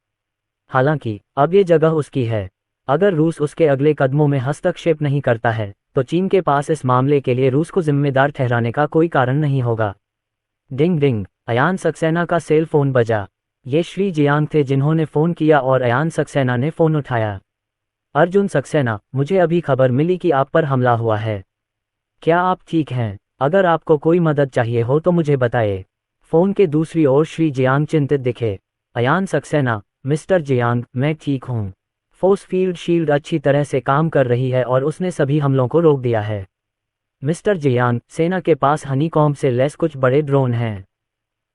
हालांकि अब ये जगह उसकी है। अगर रूस उसके अगले कदमों में हस्तक्षेप नहीं करता है तो चीन के पास इस मामले के लिए रूस को जिम्मेदार ठहराने का कोई कारण नहीं होगा। डिंग डिंग, अयान सक्सेना का सेल फोन बजा। ये श्री जियांग थे जिन्होंने फ़ोन किया और अयान सक्सेना ने फ़ोन उठाया। अर्जुन सक्सेना, मुझे अभी खबर मिली कि आप पर हमला हुआ है। क्या आप ठीक हैं? अगर आपको कोई मदद चाहिए हो तो मुझे बताएं। फ़ोन के दूसरी ओर श्री जियांग चिंतित दिखे। अयान सक्सेना, मिस्टर जियांग, मैं ठीक हूँ। फोर्स फील्ड शील्ड अच्छी तरह से काम कर रही है और उसने सभी हमलों को रोक दिया है। मिस्टर जियांग, सेना के पास हनीकॉम्ब से लैस कुछ बड़े ड्रोन हैं।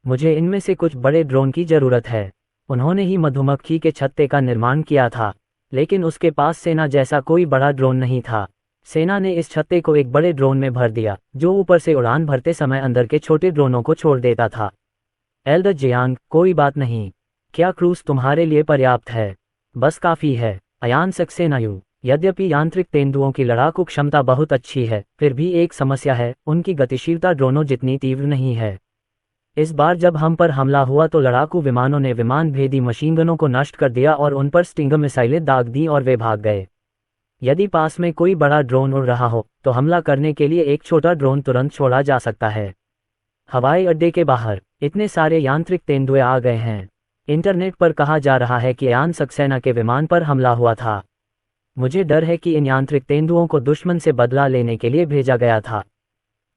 मुझे इनमें से कुछ बड़े ड्रोन की ज़रूरत है। उन्होंने ही मधुमक्खी के छत्ते का निर्माण किया था, लेकिन उसके पास सेना जैसा कोई बड़ा ड्रोन नहीं था। सेना ने इस छत्ते को एक बड़े ड्रोन में भर दिया, जो ऊपर से उड़ान भरते समय अंदर के छोटे ड्रोनों को छोड़ देता था। एल्डर जियांग, कोई बात नहीं। क्या क्रूज तुम्हारे लिए पर्याप्त है? बस काफ़ी है। अयान सक्सेना, यद्यपि यांत्रिक तेंदुओं की लड़ाकू क्षमता बहुत अच्छी है, फिर भी एक समस्या है, उनकी गतिशीलता ड्रोनों जितनी तीव्र नहीं है। इस बार जब हम पर हमला हुआ तो लड़ाकू विमानों ने विमान भेदी मशीनगनों को नष्ट कर दिया और उन पर स्टिंगर मिसाइलें दाग दी और वे भाग गए। यदि पास में कोई बड़ा ड्रोन उड़ रहा हो तो हमला करने के लिए एक छोटा ड्रोन तुरंत छोड़ा जा सकता है। हवाई अड्डे के बाहर इतने सारे यांत्रिक तेंदुए आ गए हैं। इंटरनेट पर कहा जा रहा है कि अयान सक्सेना के विमान पर हमला हुआ था। मुझे डर है कि इन यांत्रिक तेंदुओं को दुश्मन से बदला लेने के लिए भेजा गया था।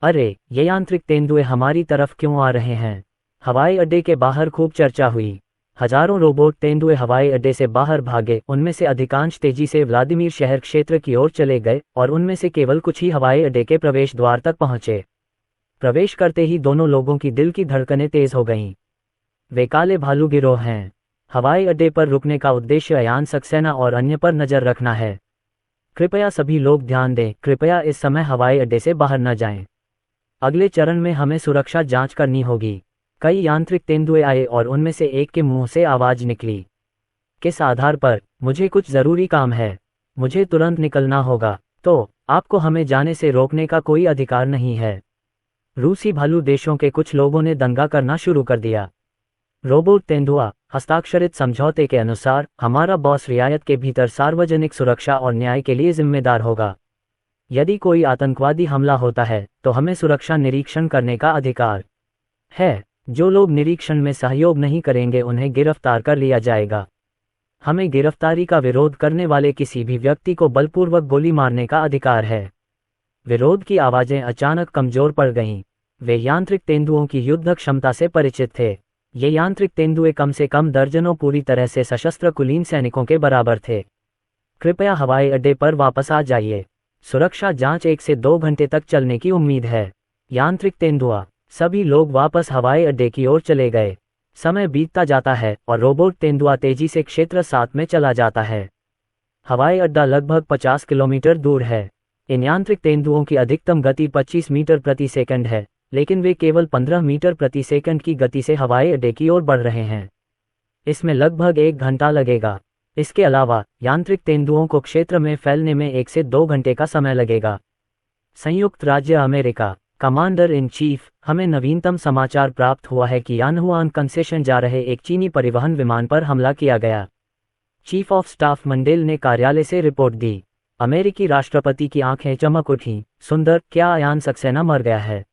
अरे, ये यांत्रिक तेंदुए हमारी तरफ क्यों आ रहे हैं? हवाई अड्डे के बाहर खूब चर्चा हुई। हजारों रोबोट तेंदुए हवाई अड्डे से बाहर भागे। उनमें से अधिकांश तेजी से व्लादिमीर शहर क्षेत्र की ओर चले गए और उनमें से केवल कुछ ही हवाई अड्डे के प्रवेश द्वार तक पहुंचे। प्रवेश करते ही दोनों लोगों की दिल की धड़कनें तेज हो गईं। वे काले भालू गिरोह हैं। हवाई अड्डे पर रुकने का उद्देश्य अयान सक्सेना और अन्य पर नजर रखना है। कृपया सभी लोग ध्यान दें, कृपया इस समय हवाई अड्डे से बाहर न जाएं। अगले चरण में हमें सुरक्षा जांच करनी होगी। कई यांत्रिक तेंदुए आए और उनमें से एक के मुंह से आवाज निकली। किस आधार पर? मुझे कुछ जरूरी काम है, मुझे तुरंत निकलना होगा। तो आपको हमें जाने से रोकने का कोई अधिकार नहीं है। रूसी भालू देशों के कुछ लोगों ने दंगा करना शुरू कर दिया। रोबोट तेंदुआ, हस्ताक्षरित समझौते के अनुसार हमारा बॉस रियायत के भीतर सार्वजनिक सुरक्षा और न्याय के लिए जिम्मेदार होगा। यदि कोई आतंकवादी हमला होता है तो हमें सुरक्षा निरीक्षण करने का अधिकार है। जो लोग निरीक्षण में सहयोग नहीं करेंगे उन्हें गिरफ्तार कर लिया जाएगा। हमें गिरफ्तारी का विरोध करने वाले किसी भी व्यक्ति को बलपूर्वक गोली मारने का अधिकार है। विरोध की आवाजें अचानक कमजोर पड़ गईं। वे यांत्रिक तेंदुओं की युद्ध क्षमता से परिचित थे। ये यांत्रिक तेंदुए कम से कम दर्जनों पूरी तरह से सशस्त्र कुलीन सैनिकों के बराबर थे। कृपया हवाई अड्डे पर वापस आ जाइए। सुरक्षा जांच 1 से 2 घंटे तक चलने की उम्मीद है। यांत्रिक तेंदुआ। सभी लोग वापस हवाई अड्डे की ओर चले गए। समय बीतता जाता है और रोबोट तेंदुआ तेजी से क्षेत्र 7 में चला जाता है। हवाई अड्डा लगभग 50 किलोमीटर दूर है। इन यांत्रिक तेंदुओं की अधिकतम गति 25 मीटर प्रति सेकंड है, लेकिन वे केवल 15 मीटर प्रति सेकंड की गति से हवाई अड्डे की ओर बढ़ रहे हैं। इसमें लगभग 1 घंटा लगेगा। इसके अलावा यांत्रिक तेंदुओं को क्षेत्र में फैलने में 1 से 2 घंटे का समय लगेगा। संयुक्त राज्य अमेरिका। कमांडर इन चीफ, हमें नवीनतम समाचार प्राप्त हुआ है कि यानहुआन कंसेशन जा रहे एक चीनी परिवहन विमान पर हमला किया गया। चीफ ऑफ स्टाफ मंडेल ने कार्यालय से रिपोर्ट दी। अमेरिकी राष्ट्रपति की आंखें चमक उठीं। सुंदर, क्या अयान सक्सेना मर गया है?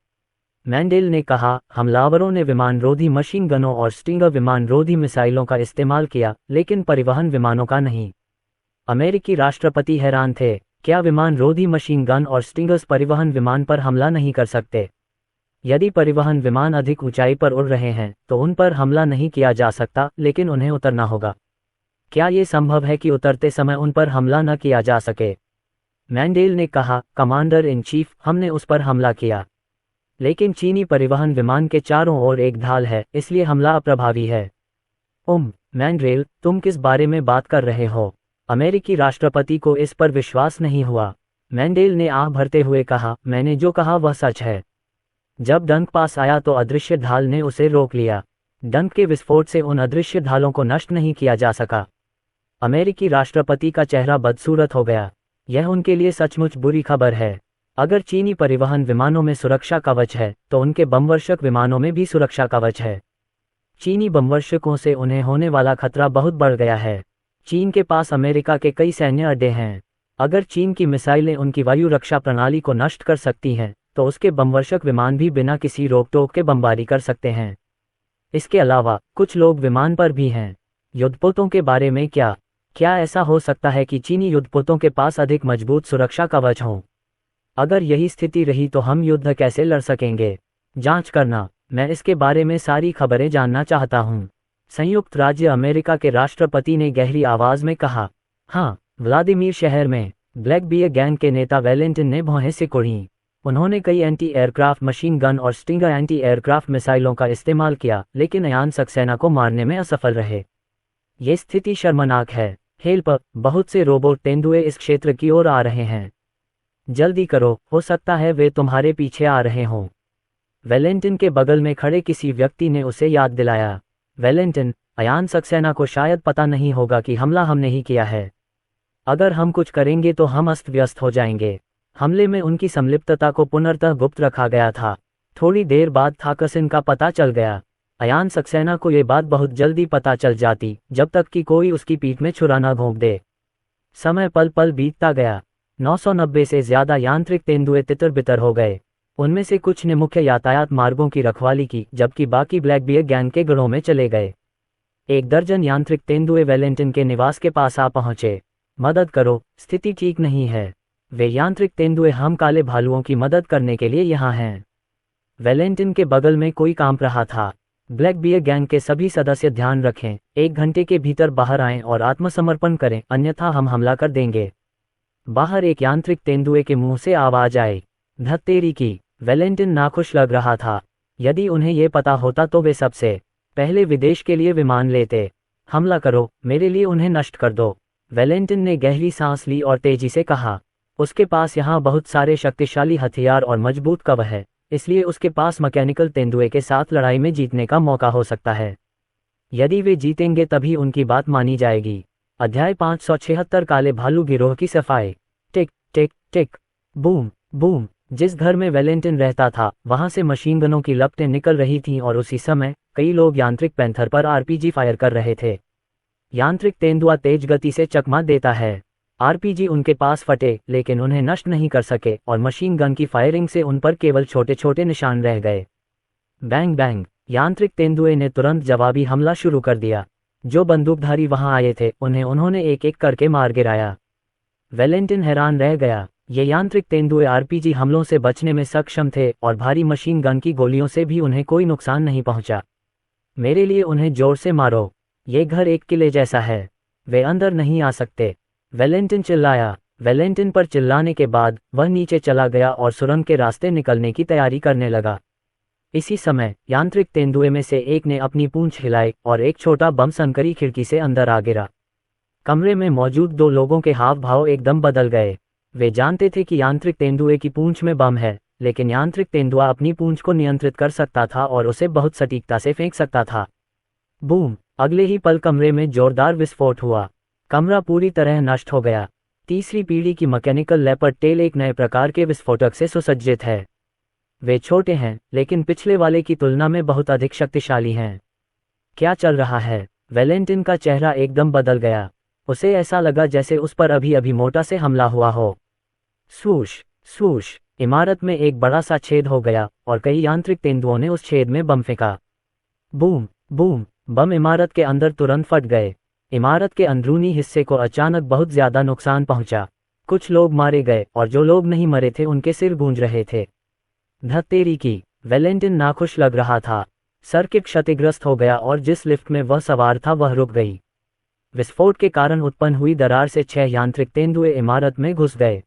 मैंडेल ने कहा, हमलावरों ने विमान रोधी मशीन गनों और स्टिंगर विमान रोधी मिसाइलों का इस्तेमाल किया, लेकिन परिवहन विमानों का नहीं। अमेरिकी राष्ट्रपति हैरान थे। क्या विमान रोधी मशीन गन और स्टिंगर्स परिवहन विमान पर हमला नहीं कर सकते? यदि परिवहन विमान अधिक ऊंचाई पर उड़ रहे हैं तो उन पर हमला नहीं किया जा सकता, लेकिन उन्हें उतरना होगा। क्या ये संभव है कि उतरते समय उन पर हमला न किया जा सके? मैंडेल ने कहा, कमांडर इन चीफ, हमने उस पर हमला किया, लेकिन चीनी परिवहन विमान के चारों ओर एक ढाल है, इसलिए हमला अप्रभावी है। मैंडेल, तुम किस बारे में बात कर रहे हो? अमेरिकी राष्ट्रपति को इस पर विश्वास नहीं हुआ। मैंडेल ने आह भरते हुए कहा, मैंने जो कहा वह सच है। जब डंक पास आया तो अदृश्य ढाल ने उसे रोक लिया। डंक के विस्फोट से उन अदृश्य ढालों को नष्ट नहीं किया जा सका। अमेरिकी राष्ट्रपति का चेहरा बदसूरत हो गया। यह उनके लिए सचमुच बुरी खबर है। अगर चीनी परिवहन विमानों में सुरक्षा कवच है तो उनके बमवर्षक विमानों में भी सुरक्षा कवच है। चीनी बमवर्षकों से उन्हें होने वाला खतरा बहुत बढ़ गया है। चीन के पास अमेरिका के कई सैन्य अड्डे हैं। अगर चीन की मिसाइलें उनकी वायु रक्षा प्रणाली को नष्ट कर सकती हैं तो उसके बमवर्षक विमान भी बिना किसी रोक टोक के बमबारी कर सकते हैं। इसके अलावा कुछ लोग विमान पर भी हैं। युद्धपोतों के बारे में क्या ऐसा हो सकता है कि चीनी युद्धपोतों के पास अधिक मजबूत सुरक्षा कवच हों? अगर यही स्थिति रही तो हम युद्ध कैसे लड़ सकेंगे? जांच करना। मैं इसके बारे में सारी खबरें जानना चाहता हूँ। संयुक्त राज्य अमेरिका के राष्ट्रपति ने गहरी आवाज में कहा। हाँ, व्लादिमीर शहर में ब्लैक बियर गैंग के नेता वैलेंटिन ने भौहें सिकुड़ी। उन्होंने कई एंटी एयरक्राफ्ट मशीन गन और स्टिंगर एंटी एयरक्राफ्ट मिसाइलों का इस्तेमाल किया, लेकिन अयान सक्सेना को मारने में असफल रहे। ये स्थिति शर्मनाक है। हेल्प, बहुत से रोबोट तेंदुए इस क्षेत्र की ओर आ रहे हैं। जल्दी करो, हो सकता है वे तुम्हारे पीछे आ रहे हों। वैलेंटिन के बगल में खड़े किसी व्यक्ति ने उसे याद दिलाया। वैलेंटिन, अयान सक्सेना को शायद पता नहीं होगा कि हमला हमने ही किया है। अगर हम कुछ करेंगे तो हम अस्त व्यस्त हो जाएंगे। हमले में उनकी संलिप्तता को पुनर्तः गुप्त रखा गया था। थोड़ी देर बाद थाकसिन का पता चल गया। अयान सक्सेना को ये बात बहुत जल्दी पता चल जाती, जब तक कि कोई उसकी पीठ में छुरा न घोंप दे। समय पल पल बीतता गया। 990 से ज्यादा यांत्रिक तेंदुए तितर बितर हो गए। उनमें से कुछ ने मुख्य यातायात मार्गों की रखवाली की, जबकि बाकी ब्लैक बियर गैंग के गढ़ों में चले गए। 1 दर्जन यांत्रिक तेंदुए वैलेंटिन के निवास के पास आ पहुंचे। मदद करो, स्थिति ठीक नहीं है। वे यांत्रिक तेंदुए हम काले भालुओं की मदद करने के लिए यहाँ हैं। वैलेंटिन के बगल में कोई कांप रहा था। ब्लैक बियर गैंग के सभी सदस्य ध्यान रखें, 1 घंटे के भीतर बाहर आएं और आत्मसमर्पण करें, अन्यथा हम हमला कर देंगे। बाहर एक यांत्रिक तेंदुए के मुंह से आवाज आई, धत्तेरी की। वैलेंटिन नाखुश लग रहा था। यदि उन्हें ये पता होता तो वे सबसे पहले विदेश के लिए विमान लेते। हमला करो, मेरे लिए उन्हें नष्ट कर दो। वैलेंटिन ने गहरी सांस ली और तेजी से कहा। उसके पास यहाँ बहुत सारे शक्तिशाली हथियार और मजबूत कवच है, इसलिए उसके पास मैकेनिकल तेंदुए के साथ लड़ाई में जीतने का मौका हो सकता है। यदि वे जीतेंगे तभी उनकी बात मानी जाएगी। अध्याय 576 काले भालू गिरोह की सफाई। टिक टिक टिक, बूम बूम। जिस घर में वैलेंटिन रहता था वहां से मशीन गनों की लपटें निकल रही थीं और उसी समय कई लोग यांत्रिक पैंथर पर आरपीजी फायर कर रहे थे। यांत्रिक तेंदुआ तेज गति से चकमा देता है। आरपीजी उनके पास फटे, लेकिन उन्हें नष्ट नहीं कर सके और मशीन गन की फायरिंग से उन पर केवल छोटे छोटे निशान रह गए। Bang bang. यांत्रिक तेंदुए ने तुरंत जवाबी हमला शुरू कर दिया। जो बंदूकधारी वहां आए थे उन्होंने एक एक करके मार गिराया। वैलेंटिन हैरान रह गया। ये यांत्रिक तेंदुए आरपीजी हमलों से बचने में सक्षम थे और भारी मशीन गन की गोलियों से भी उन्हें कोई नुकसान नहीं पहुंचा। मेरे लिए उन्हें जोर से मारो, ये घर एक किले जैसा है, वे अंदर नहीं आ सकते, वैलेंटिन चिल्लाया। वैलेंटिन पर चिल्लाने के बाद वह नीचे चला गया और सुरंग के रास्ते निकलने की तैयारी करने लगा। इसी समय यांत्रिक तेंदुए में से एक ने अपनी पूंछ हिलाई और एक छोटा बम संकरी खिड़की से अंदर आ गिरा। कमरे में मौजूद दो लोगों के हाव भाव एकदम बदल गए। वे जानते थे कि यांत्रिक तेंदुए की पूंछ में बम है, लेकिन यांत्रिक तेंदुआ अपनी पूंछ को नियंत्रित कर सकता था और उसे बहुत सटीकता से फेंक सकता था। बूम! अगले ही पल कमरे में जोरदार विस्फोट हुआ। कमरा पूरी तरह नष्ट हो गया। तीसरी पीढ़ी की मैकेनिकल लेपर्ड टेल एक नए प्रकार के विस्फोटक से सुसज्जित है। वे छोटे हैं, लेकिन पिछले वाले की तुलना में बहुत अधिक शक्तिशाली हैं। क्या चल रहा है? वैलेंटिन का चेहरा एकदम बदल गया। उसे ऐसा लगा जैसे उस पर अभी अभी मोटा से हमला हुआ हो। स्वूश स्वूश! इमारत में एक बड़ा सा छेद हो गया और कई यांत्रिक तेंदुओं ने उस छेद में बम फेंका। Boom boom! बम इमारत के अंदर तुरंत फट गए। इमारत के अंदरूनी हिस्से को अचानक बहुत ज्यादा नुकसान पहुंचा। कुछ लोग मारे गए और जो लोग नहीं मरे थे उनके सिर गूंज रहे थे। धत्तेरी की! वैलेंटिन नाखुश लग रहा था। सर्किट क्षतिग्रस्त हो गया और जिस लिफ्ट में वह सवार था वह रुक गई। विस्फोट के कारण उत्पन्न हुई दरार से 6 यांत्रिक तेंदुए इमारत में घुस गए।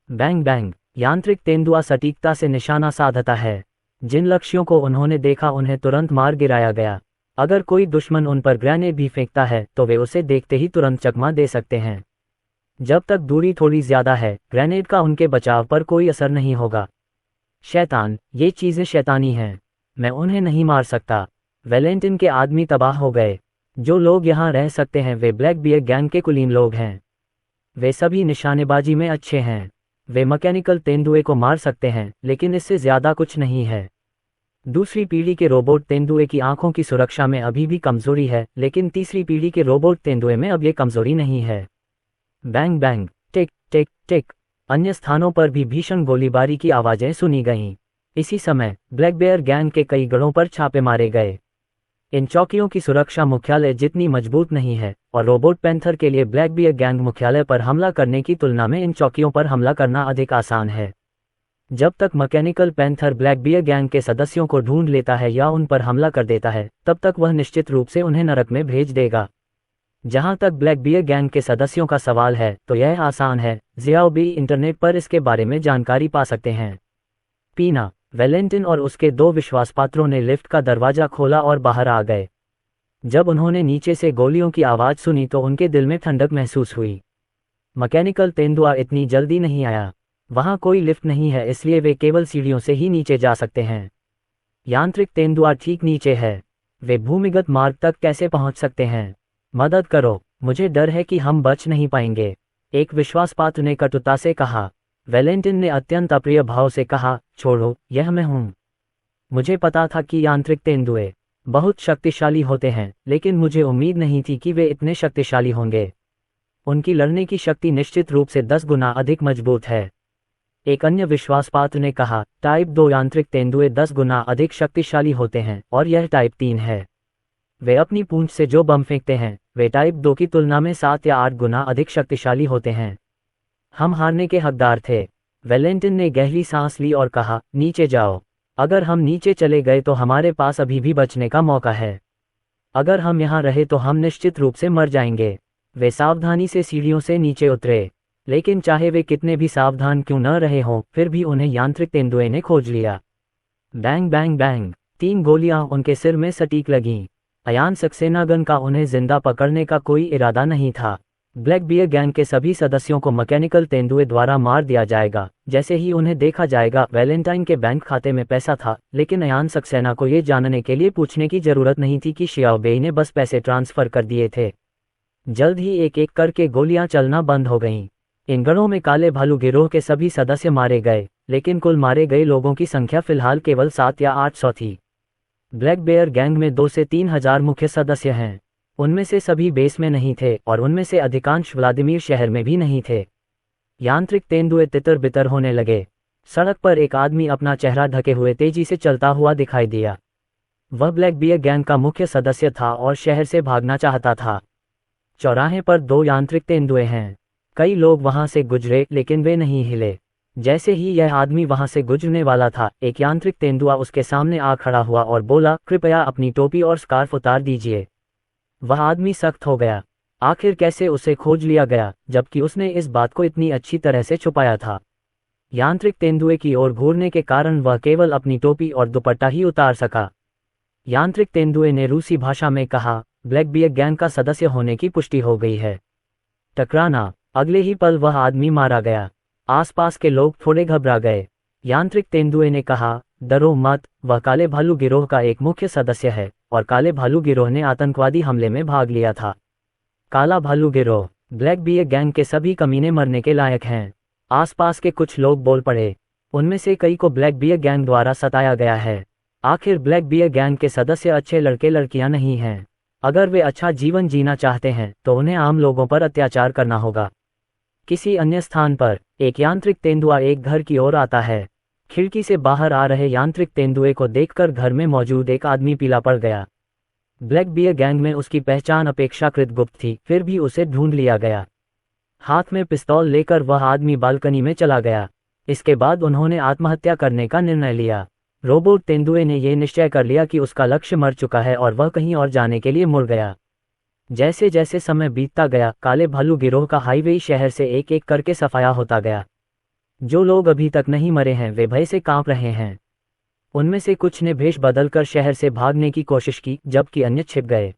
Bang bang! यांत्रिक तेंदुआ सटीकता से निशाना साधता है। जिन लक्ष्यों को उन्होंने देखा उन्हें तुरंत मार गिराया गया। अगर कोई दुश्मन उन पर ग्रेनेड भी फेंकता है तो वे उसे देखते ही तुरंत चकमा दे सकते हैं। जब तक दूरी थोड़ी ज्यादा है, ग्रेनेड का उनके बचाव पर कोई असर नहीं होगा। शैतान! ये चीजें शैतानी हैं। मैं उन्हें नहीं मार सकता। वैलेंटिन के आदमी तबाह हो गए। जो लोग यहाँ रह सकते हैं वे ब्लैक बियर गैंग के कुलीन लोग हैं। वे सभी निशानेबाजी में अच्छे हैं। वे मैकेनिकल तेंदुए को मार सकते हैं, लेकिन इससे ज्यादा कुछ नहीं है। दूसरी पीढ़ी के रोबोट तेंदुए की आंखों की सुरक्षा में अभी भी कमजोरी है, लेकिन तीसरी पीढ़ी के रोबोट तेंदुए में अब ये कमजोरी नहीं है। Bang bang! Tick tick tick! अन्य स्थानों पर भी भीषण गोलीबारी की आवाजें सुनी गईं। इसी समय ब्लैक बेयर गैंग के कई गढ़ों पर छापे मारे गए। इन चौकियों की सुरक्षा मुख्यालय जितनी मजबूत नहीं है और रोबोट पैंथर के लिए ब्लैक बियर गैंग मुख्यालय पर हमला करने की तुलना में इन चौकियों पर हमला करना अधिक आसान है। जब तक mechanical panther black bear gang के सदस्यों को ढूंढ लेता है या उन पर हमला कर देता है, तब तक वह निश्चित रूप से उन्हें नरक में भेज देगा। जहां तक ब्लैक बियर गैंग के सदस्यों का सवाल है तो यह आसान है। ज़ियाओबी इंटरनेट पर इसके बारे में जानकारी पा सकते हैं। पीना! वैलेंटिन और उसके 2 विश्वासपात्रों ने लिफ्ट का दरवाजा खोला और बाहर आ गए। जब उन्होंने नीचे से गोलियों की आवाज सुनी तो उनके दिल में ठंडक महसूस हुई। मैकेनिकल तेंदुआ इतनी जल्दी नहीं आया। वहां कोई लिफ्ट नहीं है, इसलिए वे केवल सीढ़ियों से ही नीचे जा सकते हैं। यांत्रिक तेंदुआ ठीक नीचे है। वे भूमिगत मार्ग तक कैसे पहुंच सकते हैं? मदद करो, मुझे डर है कि हम बच नहीं पाएंगे, एक विश्वासपात्र ने कटुता से कहा। वैलेंटिन ने अत्यंत अप्रिय भाव से कहा, छोड़ो, यह मैं हूं। मुझे पता था कि यांत्रिक तेंदुए बहुत शक्तिशाली होते हैं, लेकिन मुझे उम्मीद नहीं थी कि वे इतने शक्तिशाली होंगे। उनकी लड़ने की शक्ति निश्चित रूप से 10 गुना अधिक मजबूत है। एक अन्य विश्वासपात्र ने कहा, टाइप 2 यांत्रिक तेंदुए 10 गुना अधिक शक्तिशाली होते हैं और यह टाइप 3 है। वे अपनी पूंछ से जो बम फेंकते हैं वे टाइप 2 की तुलना में 7 या 8 गुना अधिक शक्तिशाली होते हैं। हम हारने के हकदार थे। वैलेंटिन ने गहरी सांस ली और कहा, नीचे जाओ। अगर हम नीचे चले गए तो हमारे पास अभी भी बचने का मौका है। अगर हम यहाँ रहे तो हम निश्चित रूप से मर जाएंगे। वे सावधानी से सीढ़ियों से नीचे उतरे, लेकिन चाहे वे कितने भी सावधान क्यों न रहे हों, फिर भी उन्हें यांत्रिक तेंदुए ने खोज लिया। Bang bang bang! 3 गोलियां उनके सिर में सटीक लगीं। अयान सक्सेना गन का उन्हें जिंदा पकड़ने का कोई इरादा नहीं था। ब्लैक बियर गैंग के सभी सदस्यों को मैकेनिकल तेंदुए द्वारा मार दिया जाएगा जैसे ही उन्हें देखा जाएगा। वैलेंटाइन के बैंक खाते में पैसा था, लेकिन अयान सक्सेना को ये जानने के लिए पूछने की जरूरत नहीं थी कि शियाओ बेई ने बस पैसे ट्रांसफर कर दिए थे। जल्द ही एक एक करके गोलियां चलना बंद हो गईं। इन गणों में काले भालू गिरोह के सभी सदस्य मारे गए, लेकिन कुल मारे गए लोगों की संख्या फिलहाल केवल 7 या 800 थी। ब्लैक बेयर गैंग में 2 से 3 हजार मुख्य सदस्य हैं। उनमें से सभी बेस में नहीं थे और उनमें से अधिकांश व्लादिमीर शहर में भी नहीं थे। यांत्रिक तेंदुए तितर बितर होने लगे। सड़क पर एक आदमी अपना चेहरा ढके हुए तेजी से चलता हुआ दिखाई दिया। वह ब्लैक बियर गैंग का मुख्य सदस्य था और शहर से भागना चाहता था। चौराहे पर दो यांत्रिक तेंदुए हैं। कई लोग वहां से गुजरे लेकिन वे नहीं हिले। जैसे ही यह आदमी वहां से गुजरने वाला था, एक यांत्रिक तेंदुआ उसके सामने आ खड़ा हुआ और बोला, कृपया अपनी टोपी और स्कार्फ उतार दीजिए। वह आदमी सख्त हो गया। आखिर कैसे उसे खोज लिया गया, जबकि उसने इस बात को इतनी अच्छी तरह से छुपाया था। यांत्रिक तेंदुए की ओर घूरने के कारण वह केवल अपनी टोपी और दुपट्टा ही उतार सका। यांत्रिक तेंदुए ने रूसी भाषा में कहा, ब्लैक बियर गैंग का सदस्य होने की पुष्टि हो गई है। टकराना। अगले ही पल वह आदमी मारा गया। आसपास के लोग थोड़े घबरा गए। यांत्रिक तेंदुए ने कहा, डरो मत, वह काले भालू गिरोह का एक मुख्य सदस्य है और काले भालू गिरोह ने आतंकवादी हमले में भाग लिया था। काला भालू गिरोह, ब्लैक बियर गैंग के सभी कमीने मरने के लायक हैं। आसपास के कुछ लोग बोल पड़े। उनमें से कई को ब्लैक बियर गैंग द्वारा सताया गया है। आखिर ब्लैक बियर गैंग के सदस्य अच्छे लड़के लड़कियां नहीं हैं। अगर वे अच्छा जीवन जीना चाहते हैं तो उन्हें आम लोगों पर अत्याचार करना होगा। किसी अन्य स्थान पर एक यांत्रिक तेंदुआ एक घर की ओर आता है। खिड़की से बाहर आ रहे यांत्रिक तेंदुए को देखकर घर में मौजूद एक आदमी पीला पड़ गया। ब्लैक बियर गैंग में उसकी पहचान अपेक्षाकृत गुप्त थी, फिर भी उसे ढूंढ लिया गया। हाथ में पिस्तौल लेकर वह आदमी बालकनी में चला गया। इसके बाद उन्होंने आत्महत्या करने का निर्णय लिया। रोबोट तेंदुए ने यह निश्चय कर लिया कि उसका लक्ष्य मर चुका है और वह कहीं और जाने के लिए मुड़ गया। जैसे जैसे समय बीतता गया, काले भालू गिरोह का हाईवे शहर से एक एक करके सफाया होता गया। जो लोग अभी तक नहीं मरे हैं वे भय से कांप रहे हैं। उनमें से कुछ ने भेष बदलकर शहर से भागने की कोशिश की, जबकि अन्य छिप गए।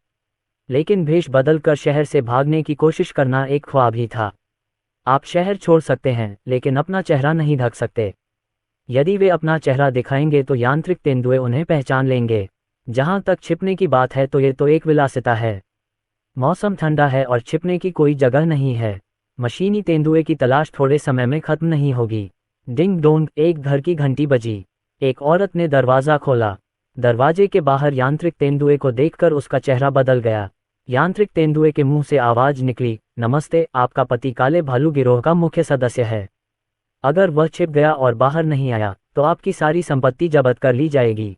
लेकिन भेष बदलकर शहर से भागने की कोशिश करना एक ख्वाब ही था। आप शहर छोड़ सकते हैं लेकिन अपना चेहरा नहीं ढक सकते। यदि वे अपना चेहरा दिखाएंगे तो यांत्रिक तेंदुए उन्हें पहचान लेंगे। जहां तक छिपने की बात है तो ये तो एक विलासिता है। मौसम ठंडा है और छिपने की कोई जगह नहीं है। मशीनी तेंदुए की तलाश थोड़े समय में खत्म नहीं होगी। डिंग डोंग, एक घर की घंटी बजी। एक औरत ने दरवाज़ा खोला। दरवाजे के बाहर यांत्रिक तेंदुए को देखकर उसका चेहरा बदल गया। यांत्रिक तेंदुए के मुंह से आवाज निकली, नमस्ते, आपका पति काले भालू गिरोह का मुख्य सदस्य है। अगर वह छिप गया और बाहर नहीं आया तो आपकी सारी संपत्ति जब्त कर ली जाएगी।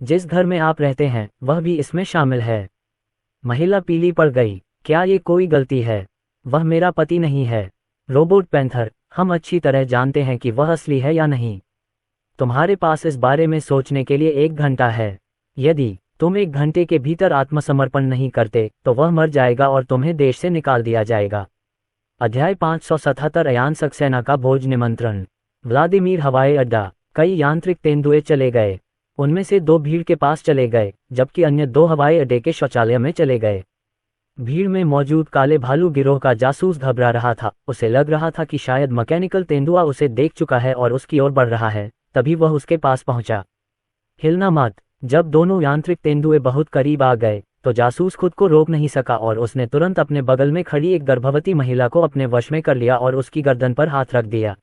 जिस घर में आप रहते हैं वह भी इसमें शामिल है। महिला पीली पड़ गई। क्या ये कोई गलती है? वह मेरा पति नहीं है। रोबोट पैंथर, हम अच्छी तरह जानते हैं कि वह असली है या नहीं। तुम्हारे पास इस बारे में सोचने के लिए 1 घंटा है। यदि तुम 1 घंटे के भीतर आत्मसमर्पण नहीं करते तो वह मर जाएगा और तुम्हें देश से निकाल दिया जाएगा। अध्याय 577 अयान सक्सेना का भोज निमंत्रण। व्लादिमीर हवाई अड्डा। कई यांत्रिक तेंदुए चले गए। उनमें से 2 भीड़ के पास चले गए, जबकि अन्य 2 हवाई अड्डे के शौचालय में चले गए। भीड़ में मौजूद काले भालू गिरोह का जासूस घबरा रहा था। उसे लग रहा था कि शायद मैकेनिकल तेंदुआ उसे देख चुका है और उसकी ओर बढ़ रहा है। तभी वह उसके पास पहुंचा। हिलना मत। जब दोनों यांत्रिक तेंदुए बहुत करीब आ गए तो जासूस खुद को रोक नहीं सका और उसने तुरंत अपने बगल में खड़ी एक गर्भवती महिला को अपने वश में कर लिया और उसकी गर्दन पर हाथ रख दिया।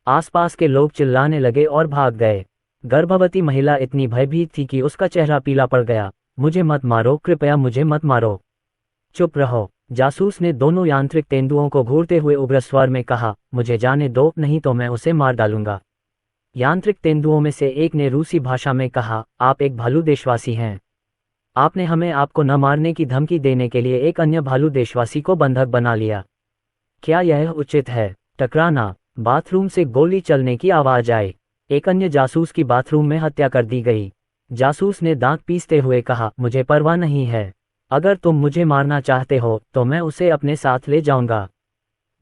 आसपास के लोग चिल्लाने लगे और भाग गए। गर्भवती महिला इतनी भयभीत थी कि उसका चेहरा पीला पड़ गया। मुझे मत मारो, कृपया मुझे मत मारो। चुप रहो, जासूस ने दोनों यांत्रिक तेंदुओं को घूरते हुए उग्र स्वर में कहा, मुझे जाने दो, नहीं तो मैं उसे मार डालूंगा। यांत्रिक तेंदुओं में से एक ने रूसी भाषा में कहा, आप एक भालू देशवासी हैं। आपने हमें आपको न मारने की धमकी देने के लिए एक अन्य भालू देशवासी को बंधक बना लिया। क्या यह उचित है? टकराना। बाथरूम से गोली चलने की आवाज आई। एक अन्य जासूस की बाथरूम में हत्या कर दी गई। जासूस ने दांत पीसते हुए कहा, मुझे परवाह नहीं है। अगर तुम मुझे मारना चाहते हो तो मैं उसे अपने साथ ले जाऊंगा।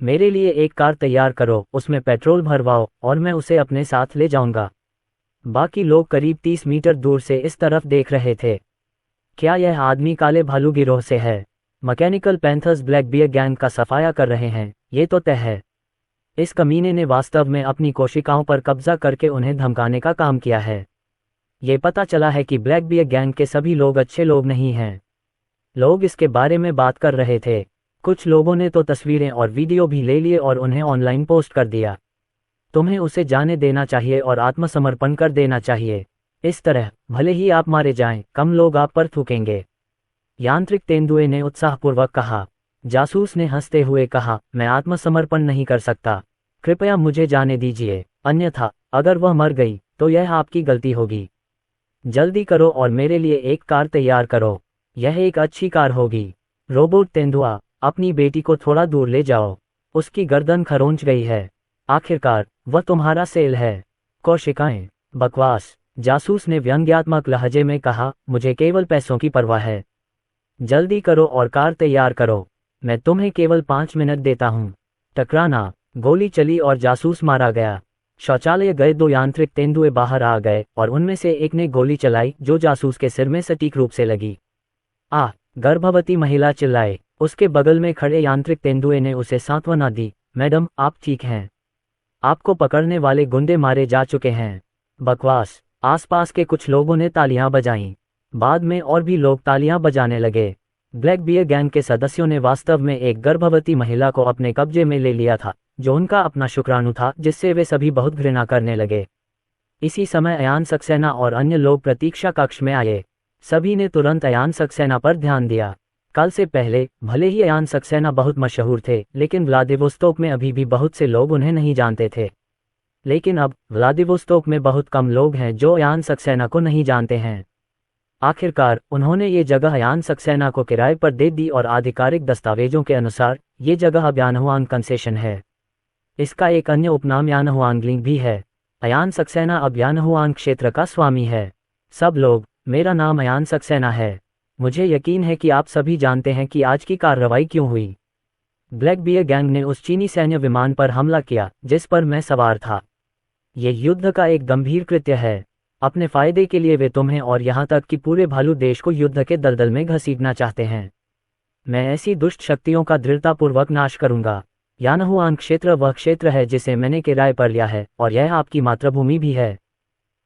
मेरे लिए एक कार तैयार करो, उसमें पेट्रोल भरवाओ और मैं उसे अपने साथ ले जाऊंगा। बाकी लोग करीब 30 मीटर दूर से इस तरफ देख रहे थे। क्या यह आदमी काले भालू गिरोह से है? Mechanical panthers black bear gang का सफाया कर रहे हैं, ये तो तय है। इस कमीने ने वास्तव में अपनी कोशिकाओं पर कब्जा करके उन्हें धमकाने का काम किया है। ये पता चला है कि ब्लैक बियर गैंग के सभी लोग अच्छे लोग नहीं हैं। लोग इसके बारे में बात कर रहे थे। कुछ लोगों ने तो तस्वीरें और वीडियो भी ले लिए और उन्हें ऑनलाइन पोस्ट कर दिया। तुम्हें उसे जाने देना चाहिए और आत्मसमर्पण कर देना चाहिए। इस तरह भले ही आप मारे जाएं, कम लोग आप पर थूकेंगे। यांत्रिक तेंदुए ने उत्साहपूर्वक कहा। जासूस ने हंसते हुए कहा, मैं आत्मसमर्पण नहीं कर सकता, कृपया मुझे जाने दीजिए, अन्यथा अगर वह मर गई तो यह आपकी गलती होगी। जल्दी करो और मेरे लिए एक कार तैयार करो। यह एक अच्छी कार होगी। रोबोट तेंदुआ, अपनी बेटी को थोड़ा दूर ले जाओ, उसकी गर्दन खरोंच गई है। आखिरकार वह तुम्हारा सेल है। कोशिकाएं, बकवास, जासूस ने व्यंग्यात्मक लहजे में कहा, मुझे केवल पैसों की परवाह है। जल्दी करो और कार तैयार करो, मैं तुम्हें केवल 5 मिनट देता हूँ। टकराना, गोली चली और जासूस मारा गया। शौचालय गए 2 यांत्रिक तेंदुए बाहर आ गए और उनमें से एक ने गोली चलाई जो जासूस के सिर में सटीक रूप से लगी। गर्भवती महिला चिल्लाए। उसके बगल में खड़े यांत्रिक तेंदुए ने उसे सांत्वना दी, मैडम आप ठीक हैं, आपको पकड़ने वाले गुंडे मारे जा चुके हैं। बकवास। आसपास के कुछ लोगों ने तालियां बजाईं। बाद में और भी लोग तालियां बजाने लगे। ब्लैक बियर गैंग के सदस्यों ने वास्तव में एक गर्भवती महिला को अपने कब्जे में ले लिया था, जो उनका अपना शुक्राणु था, जिससे वे सभी बहुत घृणा करने लगे। इसी समय अयान सक्सेना और अन्य लोग प्रतीक्षा कक्ष में आए। सभी ने तुरंत अयान सक्सेना पर ध्यान दिया। कल से पहले भले ही अयान सक्सेना बहुत मशहूर थे, लेकिन व्लादिवोस्तोक में अभी भी बहुत से लोग उन्हें नहीं जानते थे। लेकिन अब व्लादिवोस्तोक में बहुत कम लोग हैं जो अयान सक्सेना को नहीं जानते हैं। आखिरकार उन्होंने ये जगह अयान सक्सेना को किराए पर दे दी और आधिकारिक दस्तावेजों के अनुसार ये जगह अब यानहुआंग कंसेशन है। इसका एक अन्य उपनाम यानहुआंगलिंग भी है। अयान सक्सेना अब यानहुआंग क्षेत्र का स्वामी है। सब लोग, मेरा नाम अयान सक्सेना है। मुझे यकीन है कि आप सभी जानते हैं कि आज की कार्रवाई क्यों हुई। ब्लैक बियर गैंग ने उस चीनी सैन्य विमान पर हमला किया जिस पर मैं सवार था। ये युद्ध का एक गंभीर कृत्य है। अपने फायदे के लिए वे तुम्हें और यहाँ तक कि पूरे भालू देश को युद्ध के दलदल में घसीटना चाहते हैं। मैं ऐसी दुष्ट शक्तियों का दृढ़तापूर्वक नाश करूंगा। यानहुआंग क्षेत्र वह क्षेत्र है जिसे मैंने किराए पर लिया है और यह आपकी मातृभूमि भी है।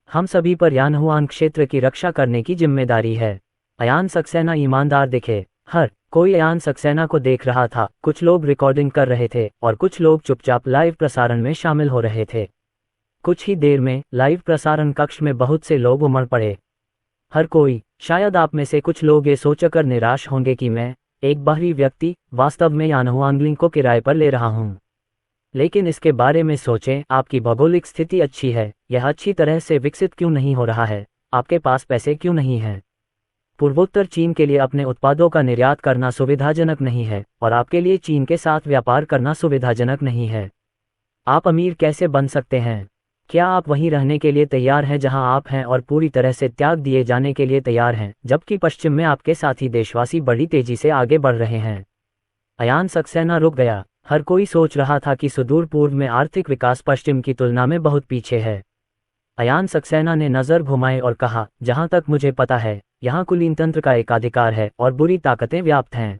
हम सभी पर यानहुआंग क्षेत्र की रक्षा करने की जिम्मेदारी है। अयान सक्सेना ईमानदार दिखे। हर कोई अयान सक्सेना को देख रहा था। कुछ लोग रिकॉर्डिंग कर रहे थे और कुछ लोग चुपचाप लाइव प्रसारण में शामिल हो रहे थे। कुछ ही देर में लाइव प्रसारण कक्ष में बहुत से लोग उमड़ पड़े। हर कोई, शायद आप में से कुछ लोग ये सोचकर निराश होंगे कि मैं, एक बाहरी व्यक्ति, वास्तव में यानहुआंगलिंग को किराए पर ले रहा हूँ। लेकिन इसके बारे में सोचें, आपकी भौगोलिक स्थिति अच्छी है, यह अच्छी तरह से विकसित क्यों नहीं हो रहा है, आपके पास पैसे क्यों नहीं हैं। पूर्वोत्तर चीन के लिए अपने उत्पादों का निर्यात करना सुविधाजनक नहीं है और आपके लिए चीन के साथ व्यापार करना सुविधाजनक नहीं है। आप अमीर कैसे बन सकते हैं? क्या आप वहीं रहने के लिए तैयार हैं जहां आप हैं और पूरी तरह से त्याग दिए जाने के लिए तैयार हैं, जबकि पश्चिम में आपके साथी देशवासी बड़ी तेजी से आगे बढ़ रहे हैं? अयान सक्सेना रुक गया। हर कोई सोच रहा था कि सुदूर पूर्व में आर्थिक विकास पश्चिम की तुलना में बहुत पीछे है। अयान सक्सेना ने नज़र घुमाई और कहा, जहां तक मुझे पता है, यहाँ कुलीन तंत्र का एकाधिकार है और बुरी ताकतें व्याप्त हैं।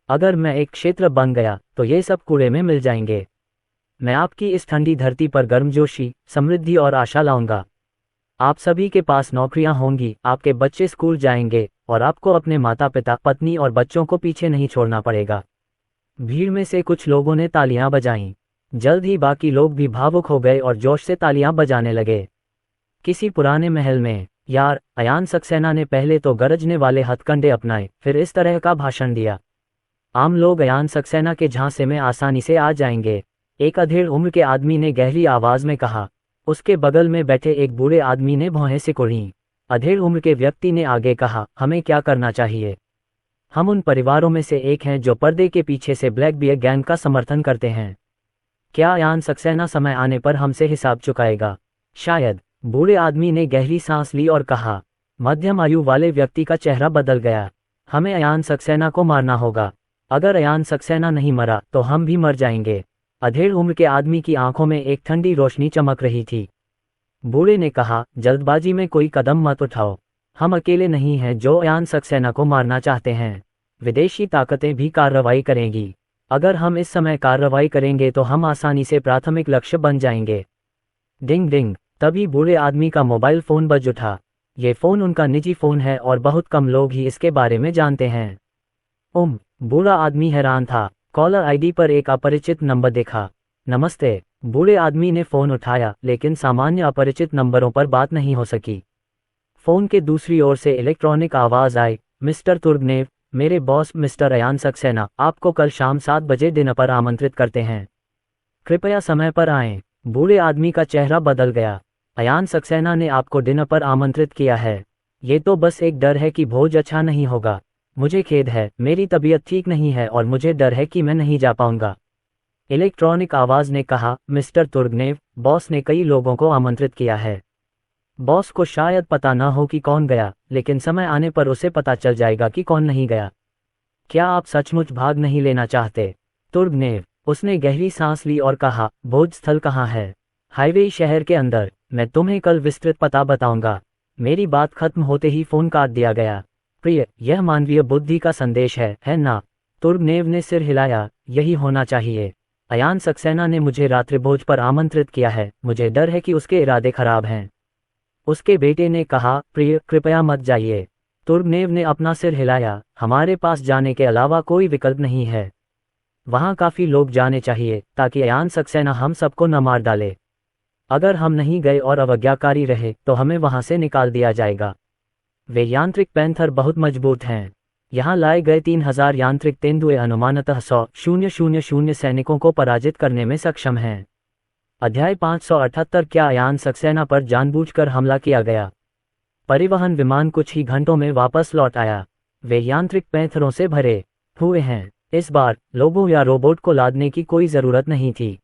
अगर मैं एक क्षेत्र बन गया तो ये सब कूड़े में मिल जाएंगे। मैं आपकी इस ठंडी धरती पर गर्मजोशी, समृद्धि और आशा लाऊंगा। आप सभी के पास नौकरियां होंगी, आपके बच्चे स्कूल जाएंगे और आपको अपने माता पिता, पत्नी और बच्चों को पीछे नहीं छोड़ना पड़ेगा। भीड़ में से कुछ लोगों ने तालियां बजाईं। जल्द ही बाकी लोग भी भावुक हो गए और जोश से तालियां बजाने लगे। किसी पुराने महल में, यार, अयान सक्सेना ने पहले तो गरजने वाले हथकंडे अपनाए, फिर इस तरह का भाषण दिया। आम लोग अयान सक्सेना के झांसे में आसानी से आ जाएंगे, एक अधेड़ उम्र के आदमी ने गहरी आवाज में कहा। उसके बगल में बैठे एक बूढ़े आदमी ने भौहें सिकुड़ीं। अधेड़ उम्र के व्यक्ति ने आगे कहा, हमें क्या करना चाहिए? हम उन परिवारों में से एक हैं जो पर्दे के पीछे से ब्लैक बियर गैंग का समर्थन करते हैं। क्या अयान सक्सेना समय आने पर हमसे हिसाब चुकाएगा? शायद। बूढ़े आदमी ने गहरी सांस ली और कहा। मध्यम आयु वाले व्यक्ति का चेहरा बदल गया। हमें अयान सक्सेना को मारना होगा। अगर अयान सक्सेना नहीं मरा तो हम भी मर जाएंगे। अधेड़ उम्र के आदमी की आंखों में एक ठंडी रोशनी चमक रही थी। बूढ़े ने कहा, जल्दबाजी में कोई कदम मत उठाओ। हम अकेले नहीं हैं जो अयान सक्सेना को मारना चाहते हैं। विदेशी ताकतें भी कार्रवाई करेंगी। अगर हम इस समय कार्रवाई करेंगे तो हम आसानी से प्राथमिक लक्ष्य बन जाएंगे। डिंग डिंग। तभी बूढ़े आदमी का मोबाइल फोन बज उठा। ये फोन उनका निजी फोन है और बहुत कम लोग ही इसके बारे में जानते हैं। बूढ़ा आदमी हैरान था। कॉलर आईडी पर एक अपरिचित नंबर देखा। नमस्ते। बूढ़े आदमी ने फोन उठाया, लेकिन सामान्य अपरिचित नंबरों पर बात नहीं हो सकी। फोन के दूसरी ओर से इलेक्ट्रॉनिक आवाज आई, मिस्टर तुर्गनेव, मेरे बॉस मिस्टर अयान सक्सेना आपको कल शाम 7 बजे डिनर पर आमंत्रित करते हैं। कृपया समय पर आएं। बूढ़े आदमी का चेहरा बदल गया। अयान सक्सेना ने आपको डिनर पर आमंत्रित किया है। ये तो बस एक डर है कि भोज अच्छा नहीं होगा। मुझे खेद है, मेरी तबीयत ठीक नहीं है और मुझे डर है कि मैं नहीं जा पाऊंगा। इलेक्ट्रॉनिक आवाज ने कहा, मिस्टर तुर्गनेव, बॉस ने कई लोगों को आमंत्रित किया है। बॉस को शायद पता न हो कि कौन गया, लेकिन समय आने पर उसे पता चल जाएगा कि कौन नहीं गया। क्या आप सचमुच भाग नहीं लेना चाहते? तुर्गनेव, उसने गहरी सांस ली और कहा, भोज स्थल कहाँ है? हाईवे शहर के अंदर। मैं तुम्हें कल विस्तृत पता बताऊंगा। मेरी बात खत्म होते ही फोन काट दिया गया। प्रिय, यह मानवीय बुद्धि का संदेश है ना? तुर्गनेव ने सिर हिलाया, यही होना चाहिए। अयान सक्सेना ने मुझे रात्रिभोज पर आमंत्रित किया है, मुझे डर है कि उसके इरादे खराब हैं। उसके बेटे ने कहा, प्रिय, कृपया मत जाइए। तुर्गनेव ने अपना सिर हिलाया, हमारे पास जाने के अलावा कोई विकल्प नहीं है। वहां काफी लोग जाने चाहिए ताकि अयान सक्सेना हम सबको न मार डाले। अगर हम नहीं गए और अवज्ञाकारी रहे तो हमें वहां से निकाल दिया जाएगा। वे यांत्रिक पैंथर बहुत मजबूत हैं। यहाँ लाए गए 3000 यांत्रिक तेंदुए अनुमानतः 100,000 सैनिकों को पराजित करने में सक्षम हैं। अध्याय 578। क्या अयान सक्सेना पर जानबूझकर हमला किया गया? परिवहन विमान कुछ ही घंटों में वापस लौट आया। वे यांत्रिक पैंथरों से भरे हुए हैं। इस बार लोगों या रोबोट को लादने की कोई जरूरत नहीं थी।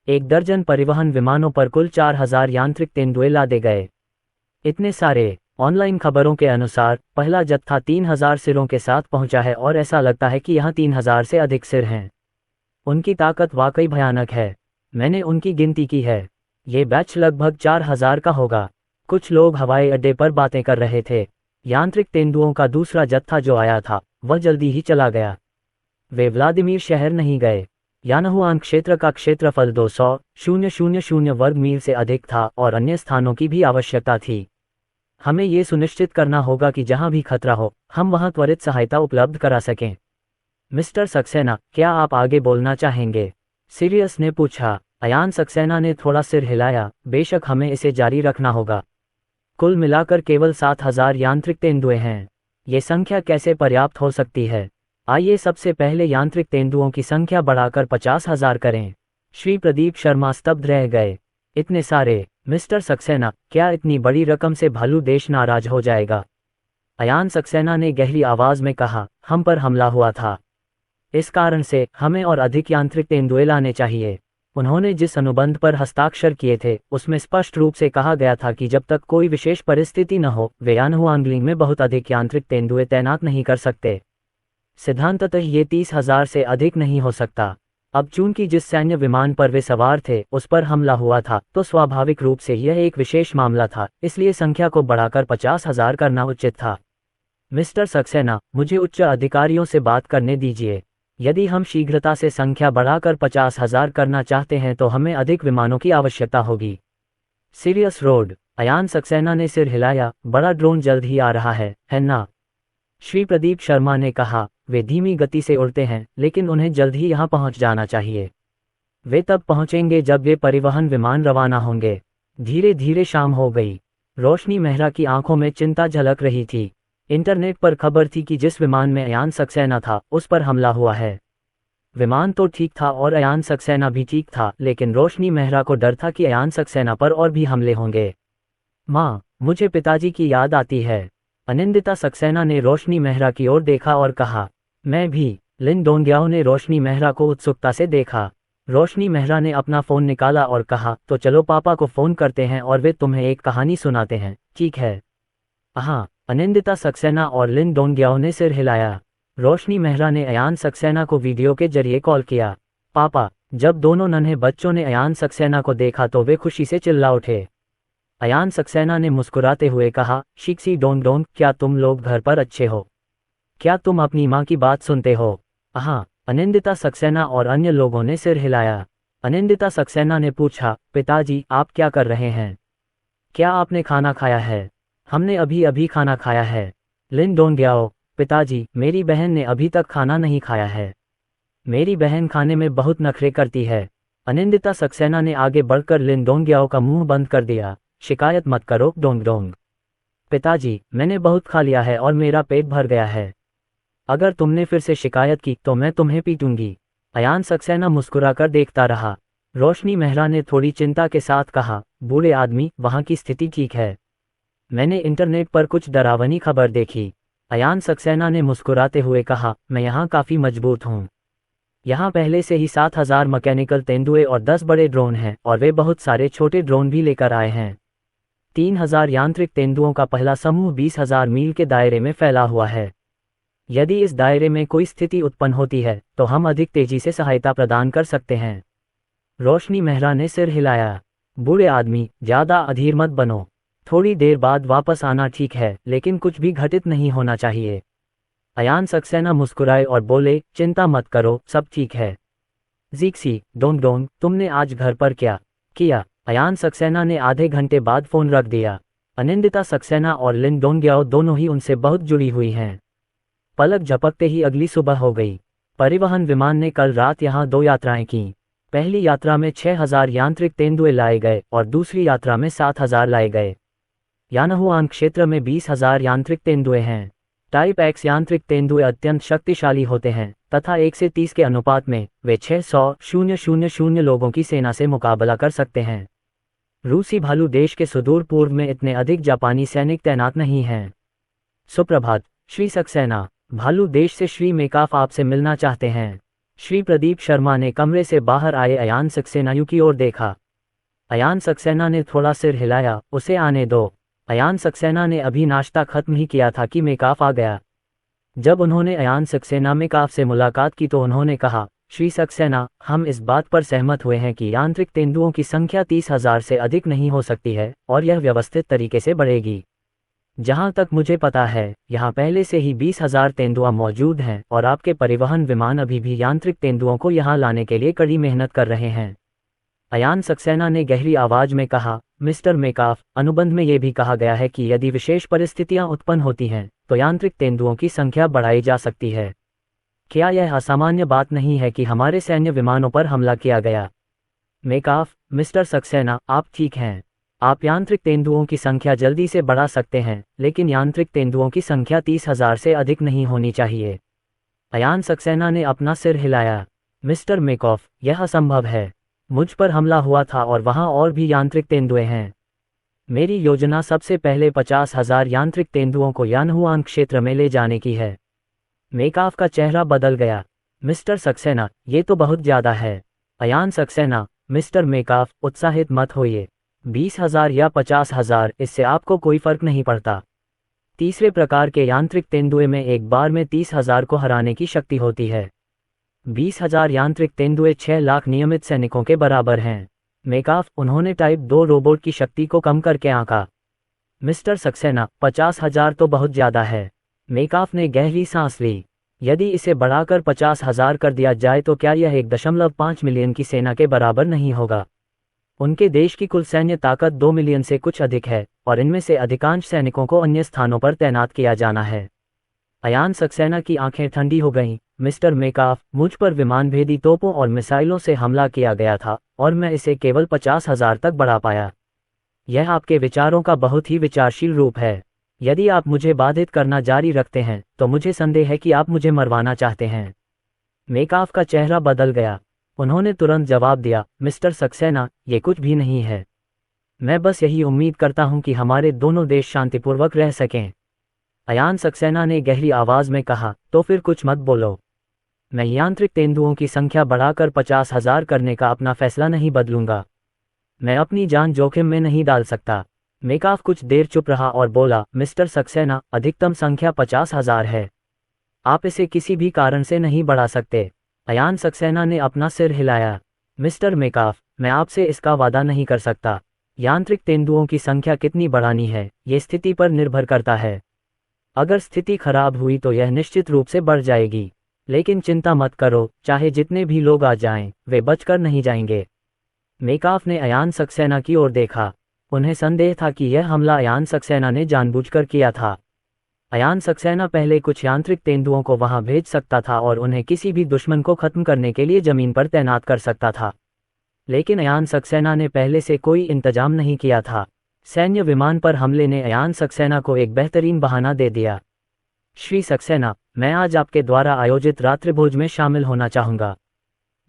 1 दर्जन परिवहन विमानों पर कुल 4000 यांत्रिक तेंदुए लादे गए। इतने सारे। ऑनलाइन खबरों के अनुसार पहला जत्था 3000 सिरों के साथ पहुंचा है और ऐसा लगता है कि यहाँ 3000 से अधिक सिर हैं। उनकी ताकत वाकई भयानक है। मैंने उनकी गिनती की है। ये बैच लगभग 4000 का होगा। कुछ लोग हवाई अड्डे पर बातें कर रहे थे। यांत्रिक तेंदुओं का दूसरा जत्था जो आया था वह जल्दी ही चला गया। वे व्लादिमीर शहर नहीं गए। यानहुआन क्षेत्र का क्षेत्रफल 200,000 वर्ग मील से अधिक था और अन्य स्थानों की भी आवश्यकता थी। हमें ये सुनिश्चित करना होगा कि जहां भी खतरा हो हम वहां त्वरित सहायता उपलब्ध करा सकें। मिस्टर सक्सेना, क्या आप आगे बोलना चाहेंगे? सीरियस ने पूछा। अयान सक्सेना ने थोड़ा सिर हिलाया, बेशक हमें इसे जारी रखना होगा। कुल मिलाकर केवल 7000 यांत्रिक तेंदुए हैं। ये संख्या कैसे पर्याप्त हो सकती है? आइए सबसे पहले यांत्रिक तेंदुओं की संख्या बढ़ाकर 50,000 करें। श्री प्रदीप शर्मा स्तब्ध रह गए। इतने सारे? मिस्टर सक्सेना, क्या इतनी बड़ी रकम से भालू देश नाराज हो जाएगा? अयान सक्सेना ने गहरी आवाज में कहा, हम पर हमला हुआ था। इस कारण से हमें और अधिक यांत्रिक तेंदुए लाने चाहिए। उन्होंने जिस अनुबंध पर हस्ताक्षर किए थे उसमें स्पष्ट रूप से कहा गया था कि जब तक कोई विशेष परिस्थिति न हो वे यानहुआंगलिंग में बहुत अधिक यांत्रिक तेंदुए तैनात नहीं कर सकते। सिद्धांततः ये 30,000 से अधिक नहीं हो सकता। अब चूंकि जिस सैन्य विमान पर वे सवार थे उस पर हमला हुआ था तो स्वाभाविक रूप से यह एक विशेष मामला था, इसलिए संख्या को बढ़ाकर 50,000 करना उचित था। मिस्टर सक्सेना, मुझे उच्च अधिकारियों से बात करने दीजिए। यदि हम शीघ्रता से संख्या बढ़ाकर 50,000 करना चाहते हैं तो हमें अधिक विमानों की आवश्यकता होगी। Serious road. अयान सक्सेना ने सिर हिलाया, बड़ा ड्रोन जल्द ही आ रहा है ना? श्री प्रदीप शर्मा ने कहा, वे धीमी गति से उड़ते हैं लेकिन उन्हें जल्द ही यहाँ पहुँच जाना चाहिए। वे तब पहुँचेंगे जब वे परिवहन विमान रवाना होंगे। धीरे धीरे शाम हो गई। रोशनी मेहरा की आंखों में चिंता झलक रही थी। इंटरनेट पर खबर थी कि जिस विमान में अयान सक्सेना था उस पर हमला हुआ है। विमान तो ठीक था और अयान सक्सेना भी ठीक था, लेकिन रोशनी मेहरा को डर था कि अयान सक्सेना पर और भी हमले होंगे। माँ, मुझे पिताजी की याद आती है। अनिंदिता सक्सेना ने रोशनी मेहरा की ओर देखा और कहा, मैं भी। लिन डोंग्याओ ने रोशनी मेहरा को उत्सुकता से देखा। रोशनी मेहरा ने अपना फ़ोन निकाला और कहा, तो चलो पापा को फ़ोन करते हैं और वे तुम्हें एक कहानी सुनाते हैं, ठीक है? हाँ। अनिंदिता सक्सेना और लिन डोंग्याओ ने सिर हिलाया। रोशनी मेहरा ने अयान सक्सेना को वीडियो के जरिए कॉल किया। पापा। जब दोनों नन्हे बच्चों ने अयान सक्सेना को देखा तो वे खुशी से चिल्ला उठे। अयान सक्सेना ने मुस्कुराते हुए कहा, शिक्सी डोंग डोंग, क्या तुम लोग घर पर अच्छे हो? क्या तुम अपनी माँ की बात सुनते हो? हाँ। अनिंदिता सक्सेना और अन्य लोगों ने सिर हिलाया। अनिंदिता सक्सेना ने पूछा, पिताजी आप क्या कर रहे हैं? क्या आपने खाना खाया है? हमने अभी अभी खाना खाया है। लिन डोंग्याओ, पिताजी मेरी बहन ने अभी तक खाना नहीं खाया है। मेरी बहन खाने में बहुत नखरे करती है। अनिंदिता सक्सेना ने आगे बढ़कर लिन डोंग्याओ का मुंह बंद कर दिया। शिकायत मत करो डोंग डोंग। पिताजी मैंने बहुत खा लिया है और मेरा पेट भर गया है। अगर तुमने फिर से शिकायत की तो मैं तुम्हें पीटूंगी। अयान सक्सेना मुस्कुराकर देखता रहा। रोशनी मेहरा ने थोड़ी चिंता के साथ कहा, बूढ़े आदमी, वहाँ की स्थिति ठीक है। मैंने इंटरनेट पर कुछ डरावनी खबर देखी। अयान सक्सेना ने मुस्कुराते हुए कहा, मैं यहाँ काफ़ी मजबूत हूँ। यहाँ पहले से ही 7,000 मैकेनिकल तेंदुए और 10 बड़े ड्रोन हैं, और वे बहुत सारे छोटे ड्रोन भी लेकर आए हैं। 3,000 यांत्रिक तेंदुओं का पहला समूह 20,000 मील के दायरे में फैला हुआ है। यदि इस दायरे में कोई स्थिति उत्पन्न होती है तो हम अधिक तेजी से सहायता प्रदान कर सकते हैं। रोशनी मेहरा ने सिर हिलाया। बूढ़े आदमी, ज़्यादा अधीर मत बनो। थोड़ी देर बाद वापस आना ठीक है, लेकिन कुछ भी घटित नहीं होना चाहिए। अयान सक्सेना मुस्कुराए और बोले, चिंता मत करो, सब ठीक है। ज़ीक्सी, डोंग, तुमने आज घर पर क्या किया? अयान सक्सेना ने आधे घंटे बाद फ़ोन रख दिया। अनिंदिता सक्सेना और लिन डोंग्याओ दोनों ही उनसे बहुत जुड़ी हुई हैं। पलक झपकते ही अगली सुबह हो गई। परिवहन विमान ने कल रात यहाँ 2 यात्राएं की। पहली यात्रा में 6,000 यांत्रिक तेंदुए लाए गए और दूसरी यात्रा में 7,000 लाए गए। यानहुआन क्षेत्र में 20,000 यांत्रिक तेंदुए हैं। टाइप एक्स यांत्रिक तेंदुए अत्यंत शक्तिशाली होते हैं तथा 1 से 30 के अनुपात में वे 600,000 लोगों की सेना से मुकाबला कर सकते हैं। रूसी भालू देश के सुदूर पूर्व में इतने अधिक जापानी सैनिक तैनात नहीं हैं। सुप्रभात, श्री सक्सेना। भालू देश से श्री मेकाफ आपसे मिलना चाहते हैं। श्री प्रदीप शर्मा ने कमरे से बाहर आए अयान सक्सेना की ओर देखा। अयान सक्सेना ने थोड़ा सिर हिलाया, उसे आने दो। अयान सक्सेना ने अभी नाश्ता खत्म ही किया था कि मेकाफ आ गया। जब उन्होंने अयान सक्सेना मेकाफ से मुलाकात की तो उन्होंने कहा, श्री सक्सेना, हम इस बात पर सहमत हुए हैं कि यांत्रिक तेंदुओं की संख्या 30,000 से अधिक नहीं हो सकती है और यह व्यवस्थित तरीके से बढ़ेगी। जहां तक मुझे पता है, यहाँ पहले से ही 20,000 तेंदुआ मौजूद हैं और आपके परिवहन विमान अभी भी यांत्रिक तेंदुओं को यहाँ लाने के लिए कड़ी मेहनत कर रहे हैं। अयान सक्सेना ने गहरी आवाज में कहा, मिस्टर मेकाफ, अनुबंध में ये भी कहा गया है कि यदि विशेष परिस्थितियां उत्पन्न होती हैं तो यांत्रिक तेंदुओं की संख्या बढ़ाई जा सकती है। क्या यह असामान्य बात नहीं है कि हमारे सैन्य विमानों पर हमला किया गया? मेकाफ, मिस्टर सक्सेना, आप ठीक हैं। आप यांत्रिक तेंदुओं की संख्या जल्दी से बढ़ा सकते हैं, लेकिन यांत्रिक तेंदुओं की संख्या 30,000 से अधिक नहीं होनी चाहिए। अयान सक्सेना ने अपना सिर हिलाया। मिस्टर मेकॉफ, यह असंभव है। मुझ पर हमला हुआ था और वहां और भी यांत्रिक तेंदुए हैं। मेरी योजना सबसे पहले 50,000 यांत्रिक तेंदुओं को यानहुआन क्षेत्र में ले जाने की है। मेकाफ का चेहरा बदल गया। मिस्टर सक्सेना, ये तो बहुत ज्यादा है। अयान सक्सेना, मिस्टर मेकाफ, उत्साहित मत होइए। 20,000 या 50,000, इससे आपको कोई फर्क नहीं पड़ता। तीसरे प्रकार के यांत्रिक तेंदुए में एक बार में 30,000 को हराने की शक्ति होती है। 20,000 यांत्रिक तेंदुए 6 लाख नियमित सैनिकों के बराबर हैं। मेकाफ, उन्होंने टाइप 2 रोबोट की शक्ति को कम करके आंका। मिस्टर सक्सेना, 50,000 तो बहुत ज्यादा है। मेकाफ ने गहरी सांस ली। यदि इसे बढ़ाकर 50,000 कर दिया जाए तो क्या यह 1.5 मिलियन की सेना के बराबर नहीं होगा? उनके देश की कुल सैन्य ताकत 2 मिलियन से कुछ अधिक है और इनमें से अधिकांश सैनिकों को अन्य स्थानों पर तैनात किया जाना है। अयान सक्सेना की आंखें ठंडी हो गईं। मिस्टर मेकाफ, मुझ पर विमान भेदी तोपों और मिसाइलों से हमला किया गया था और मैं इसे केवल 50,000 तक बढ़ा पाया। यह आपके विचारों का बहुत ही विचारशील रूप है। यदि आप मुझे बाधित करना जारी रखते हैं तो मुझे संदेह है कि आप मुझे मरवाना चाहते हैं। मेकाफ का चेहरा बदल गया। उन्होंने तुरंत जवाब दिया, मिस्टर सक्सेना, ये कुछ भी नहीं है। मैं बस यही उम्मीद करता हूं कि हमारे दोनों देश शांतिपूर्वक रह सकें। अयान सक्सेना ने गहरी आवाज में कहा, तो फिर कुछ मत बोलो। मैं यांत्रिक तेंदुओं की संख्या बढ़ाकर 50,000 करने का अपना फैसला नहीं बदलूंगा। मैं अपनी जान जोखिम में नहीं डाल सकता। मेकाफ कुछ देर चुप रहा और बोला, मिस्टर सक्सेना, अधिकतम संख्या 50,000 है। आप इसे किसी भी कारण से नहीं बढ़ा सकते। अयान सक्सेना ने अपना सिर हिलाया। मिस्टर मेकाफ, मैं आपसे इसका वादा नहीं कर सकता। यांत्रिक तेंदुओं की संख्या कितनी बढ़ानी है, ये स्थिति पर निर्भर करता है। अगर स्थिति खराब हुई तो यह निश्चित रूप से बढ़ जाएगी। लेकिन चिंता मत करो, चाहे जितने भी लोग आ जाएं, वे बचकर नहीं जाएंगे। मेकाफ ने अयान सक्सेना की ओर देखा। उन्हें संदेह था कि यह हमला अयान सक्सेना ने जानबूझकर किया था। अयान सक्सेना पहले कुछ यांत्रिक तेंदुओं को वहां भेज सकता था और उन्हें किसी भी दुश्मन को खत्म करने के लिए जमीन पर तैनात कर सकता था। लेकिन अयान सक्सेना ने पहले से कोई इंतजाम नहीं किया था। सैन्य विमान पर हमले ने अयान सक्सेना को एक बेहतरीन बहाना दे दिया। श्री सक्सेना, मैं आज आपके द्वारा आयोजित रात्रिभोज में शामिल होना चाहूंगा।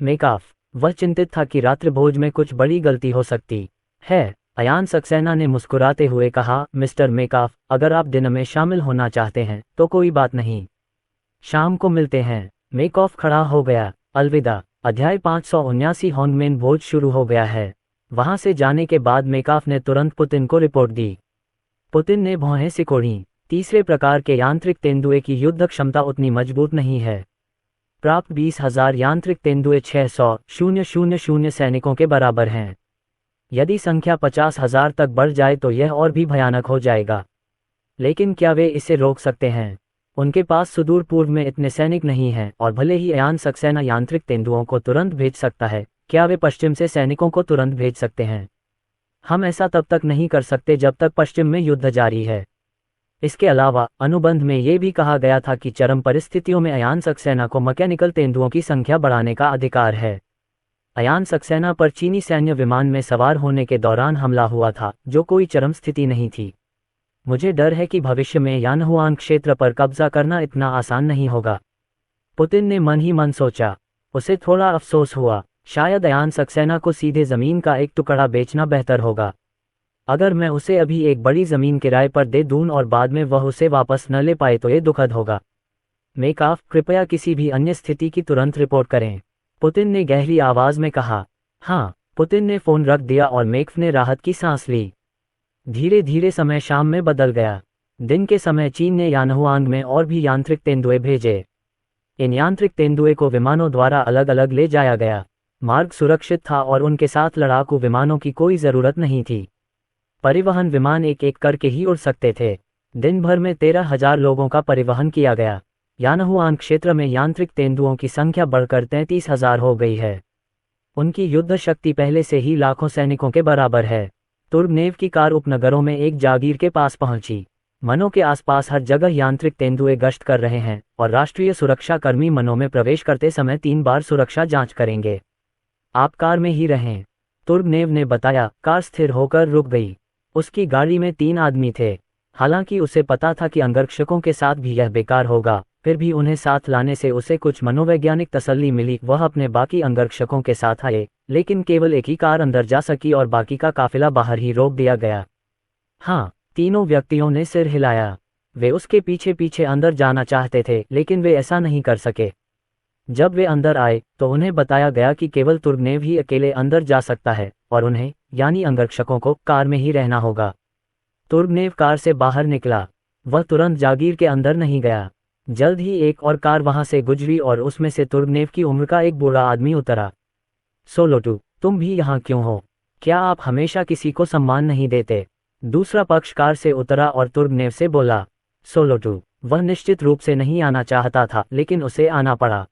मेकाफ, वह चिंतित था कि रात्रिभोज में कुछ बड़ी गलती हो सकती है। अयान सक्सेना ने मुस्कुराते हुए कहा, मिस्टर मेकाफ, अगर आप डिनर में शामिल होना चाहते हैं तो कोई बात नहीं, शाम को मिलते हैं। मेकॉफ खड़ा हो गया। अलविदा। अध्याय 579 होंगमेन भोज शुरू हो गया है। वहां से जाने के बाद मेकाफ ने तुरंत पुतिन को रिपोर्ट दी। पुतिन ने भौहें सिकोड़ी। तीसरे प्रकार के यांत्रिक तेंदुए की युद्ध क्षमता उतनी मजबूत नहीं है। प्राप्त 20,000 यांत्रिक तेंदुए 600,000 सैनिकों के बराबर हैं। यदि संख्या 50,000 तक बढ़ जाए तो यह और भी भयानक हो जाएगा। लेकिन क्या वे इसे रोक सकते हैं? उनके पास सुदूर पूर्व में इतने सैनिक नहीं हैं, और भले ही अयान सक्सेना यांत्रिक तेंदुओं को तुरंत भेज सकता है, क्या वे पश्चिम से सैनिकों को तुरंत भेज सकते हैं? हम ऐसा तब तक नहीं कर सकते जब तक पश्चिम में युद्ध जारी है। इसके अलावा अनुबंध में ये भी कहा गया था कि चरम परिस्थितियों में अयान सक्सेना को मैकेनिकल तेंदुओं की संख्या बढ़ाने का अधिकार है। अयान सक्सेना पर चीनी सैन्य विमान में सवार होने के दौरान हमला हुआ था, जो कोई चरम स्थिति नहीं थी। मुझे डर है कि भविष्य में यानहुआन क्षेत्र पर कब्जा करना इतना आसान नहीं होगा। पुतिन ने मन ही मन सोचा। उसे थोड़ा अफसोस हुआ, शायद अयान सक्सेना को सीधे जमीन का एक टुकड़ा बेचना बेहतर होगा। अगर मैं उसे अभी एक बड़ी जमीन किराए पर दे दूं और बाद में वह उसे वापस न ले पाए तो ये दुखद होगा। मेकाफ, कृपया किसी भी अन्य स्थिति की तुरंत रिपोर्ट करें, पुतिन ने गहरी आवाज में कहा। हाँ। पुतिन ने फोन रख दिया और मेकफ ने राहत की सांस ली। धीरे धीरे समय शाम में बदल गया। दिन के समय चीन ने यानहुआंग में और भी यांत्रिक तेंदुए भेजे। इन यांत्रिक तेंदुए को विमानों द्वारा अलग अलग ले जाया गया। मार्ग सुरक्षित था और उनके साथ लड़ाकू विमानों की कोई जरूरत नहीं थी। परिवहन विमान एक एक करके ही उड़ सकते थे। दिन भर में 13,000 लोगों का परिवहन किया गया। यानहुआन क्षेत्र में यांत्रिक तेंदुओं की संख्या बढ़कर 33,000 हो गई है। उनकी युद्ध शक्ति पहले से ही लाखों सैनिकों के बराबर है। तुर्गनेव की कार उपनगरों में एक जागीर के पास पहुंची। मनों के आसपास हर जगह यांत्रिक तेंदुए गश्त कर रहे हैं और राष्ट्रीय सुरक्षा कर्मी मनों में प्रवेश करते समय 3 बार सुरक्षा जांच करेंगे। आप कार में ही रहें, तुर्गनेव ने बताया। कार स्थिर होकर रुक गई। उसकी गाड़ी में 3 आदमी थे। हालांकि उसे पता था कि अंगरक्षकों के साथ भी यह बेकार होगा, फिर भी उन्हें साथ लाने से उसे कुछ मनोवैज्ञानिक तसल्ली मिली। वह अपने बाकी अंगरक्षकों के साथ आए, लेकिन केवल एक ही कार अंदर जा सकी और बाकी का काफिला बाहर ही रोक दिया गया। हाँ, तीनों व्यक्तियों ने सिर हिलाया। वे उसके पीछे पीछे अंदर जाना चाहते थे, लेकिन वे ऐसा नहीं कर सके। जब वे अंदर आए तो उन्हें बताया गया कि केवल तुर्गनेव ही अकेले अंदर जा सकता है और उन्हें, यानी अंगरक्षकों को, कार में ही रहना होगा। तुर्गनेव कार से बाहर निकला। वह तुरंत जागीर के अंदर नहीं गया। जल्द ही एक और कार वहां से गुजरी और उसमें से तुर्गनेव की उम्र का एक बूढ़ा आदमी उतरा। सोलोटू, तुम भी यहाँ क्यों हो? क्या आप हमेशा किसी को सम्मान नहीं देते? दूसरा पक्ष कार से उतरा और तुर्गनेव से बोला। सोलोटू, वह निश्चित रूप से नहीं आना चाहता था, लेकिन उसे आना पड़ा।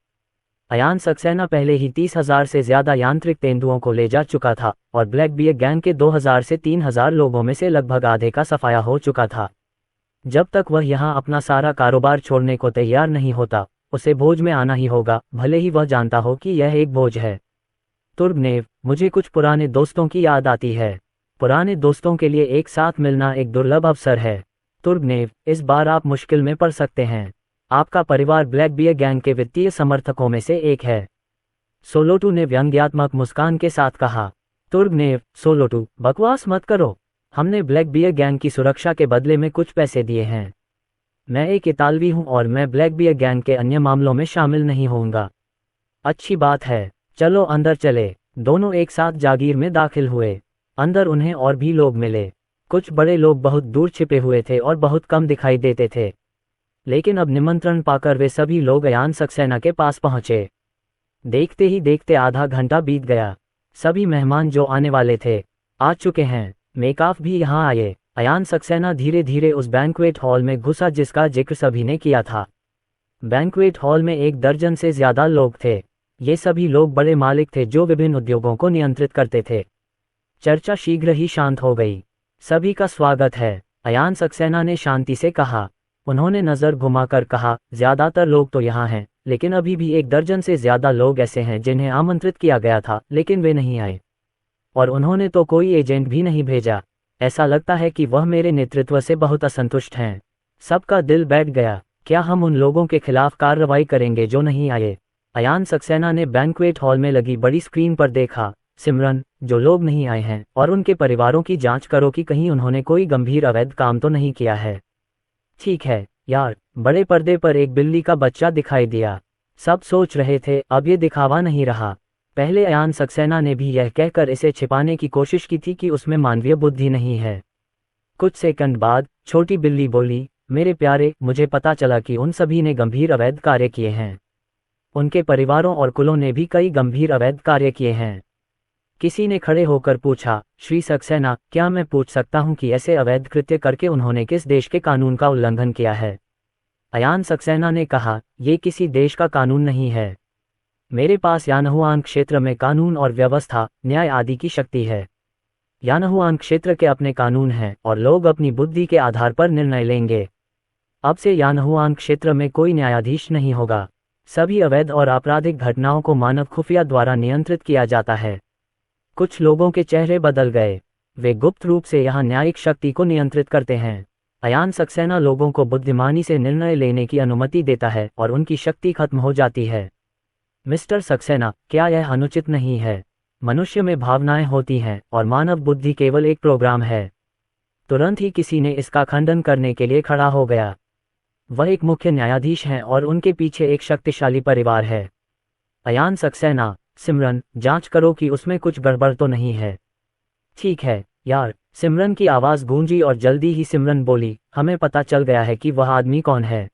अयान सक्सेना पहले ही 30,000 से ज्यादा यांत्रिक तेंदुओं को ले जा चुका था और ब्लैक बियर गैंग के 2,000 से 3,000 लोगों में से लगभग आधे का सफाया हो चुका था। जब तक वह यहाँ अपना सारा कारोबार छोड़ने को तैयार नहीं होता, उसे भोज में आना ही होगा, भले ही वह जानता हो कि यह एक भोज है। तुर्गनेव, मुझे कुछ पुराने दोस्तों की याद आती है। पुराने दोस्तों के लिए एक साथ मिलना एक दुर्लभ अवसर है। तुर्गनेव, इस बार आप मुश्किल में पड़ सकते हैं। आपका परिवार ब्लैक बियर गैंग के वित्तीय समर्थकों में से एक है। सोलोटू ने व्यंग्यात्मक मुस्कान के साथ कहा। तुर्गनेव, सोलोटू, बकवास मत करो। हमने ब्लैक बियर गैंग की सुरक्षा के बदले में कुछ पैसे दिए हैं। मैं एक इतालवी हूं और मैं ब्लैक बियर गैंग के अन्य मामलों में शामिल नहीं होऊंगा। अच्छी बात है, चलो अंदर चले। दोनों एक साथ जागीर में दाखिल हुए। अंदर उन्हें और भी लोग मिले। कुछ बड़े लोग बहुत दूर छिपे हुए थे और बहुत कम दिखाई देते थे, लेकिन अब निमंत्रण पाकर वे सभी लोग अयान सक्सेना के पास पहुंचे। देखते ही देखते आधा घंटा बीत गया। सभी मेहमान जो आने वाले थे आ चुके हैं। मेकाफ भी यहाँ आए। अयान सक्सेना धीरे धीरे उस बैंक्वेट हॉल में घुसा जिसका जिक्र सभी ने किया था। बैंक्वेट हॉल में 1 दर्जन से ज्यादा लोग थे। ये सभी लोग बड़े मालिक थे जो विभिन्न उद्योगों को नियंत्रित करते थे। चर्चा शीघ्र ही शांत हो गई। सभी का स्वागत है, अयान सक्सेना ने शांति से कहा। उन्होंने नजर घुमाकर कहा, ज्यादातर लोग तो यहाँ हैं, लेकिन अभी भी 1 दर्जन से ज्यादा लोग ऐसे हैं जिन्हें आमंत्रित किया गया था, लेकिन वे नहीं आए। और उन्होंने तो कोई एजेंट भी नहीं भेजा। ऐसा लगता है कि वह मेरे नेतृत्व से बहुत असंतुष्ट हैं। सबका दिल बैठ गया। क्या हम उन लोगों के खिलाफ कार्रवाई करेंगे जो नहीं आए? अयान सक्सेना ने बैंक्वेट हॉल में लगी बड़ी स्क्रीन पर देखा, सिमरन, जो लोग नहीं आए हैं और उनके परिवारों की जांच करो कि कहीं उन्होंने कोई गंभीर अवैध काम तो नहीं किया है। ठीक है यार। बड़े पर्दे पर एक बिल्ली का बच्चा दिखाई दिया। सब सोच रहे थे अब ये दिखावा नहीं रहा। पहले अयान सक्सेना ने भी यह कहकर इसे छिपाने की कोशिश की थी कि उसमें मानवीय बुद्धि नहीं है। कुछ सेकंड बाद छोटी बिल्ली बोली, मेरे प्यारे, मुझे पता चला कि उन सभी ने गंभीर अवैध कार्य किए हैं। उनके परिवारों और कुलों ने भी कई गंभीर अवैध कार्य किए हैं। किसी ने खड़े होकर पूछा, श्री सक्सेना, क्या मैं पूछ सकता हूं कि ऐसे अवैध कृत्य करके उन्होंने किस देश के कानून का उल्लंघन किया है? अयान सक्सेना ने कहा, ये किसी देश का कानून नहीं है। मेरे पास यानहुआन क्षेत्र में कानून और व्यवस्था, न्याय आदि की शक्ति है। यानहुआन क्षेत्र के अपने कानून हैं और लोग अपनी बुद्धि के आधार पर निर्णय लेंगे। अब से यानहुआन क्षेत्र में कोई न्यायाधीश नहीं होगा। सभी अवैध और आपराधिक घटनाओं को मानव खुफिया द्वारा नियंत्रित किया जाता है। कुछ लोगों के चेहरे बदल गए। वे गुप्त रूप से यहाँ न्यायिक शक्ति को नियंत्रित करते हैं। अयान सक्सेना लोगों को बुद्धिमानी से निर्णय लेने की अनुमति देता है और उनकी शक्ति खत्म हो जाती है। मिस्टर सक्सेना, क्या यह अनुचित नहीं है? मनुष्य में भावनाएं होती हैं और मानव बुद्धि केवल एक प्रोग्राम है। तुरंत ही किसी ने इसका खंडन करने के लिए खड़ा हो गया। वह एक मुख्य न्यायाधीश हैं और उनके पीछे एक शक्तिशाली परिवार है। अयान सक्सेना, सिमरन, जांच करो कि उसमें कुछ गड़बड़ तो नहीं है। ठीक है यार। सिमरन की आवाज़ गूंजी और जल्दी ही सिमरन बोली, हमें पता चल गया है कि वह आदमी कौन है।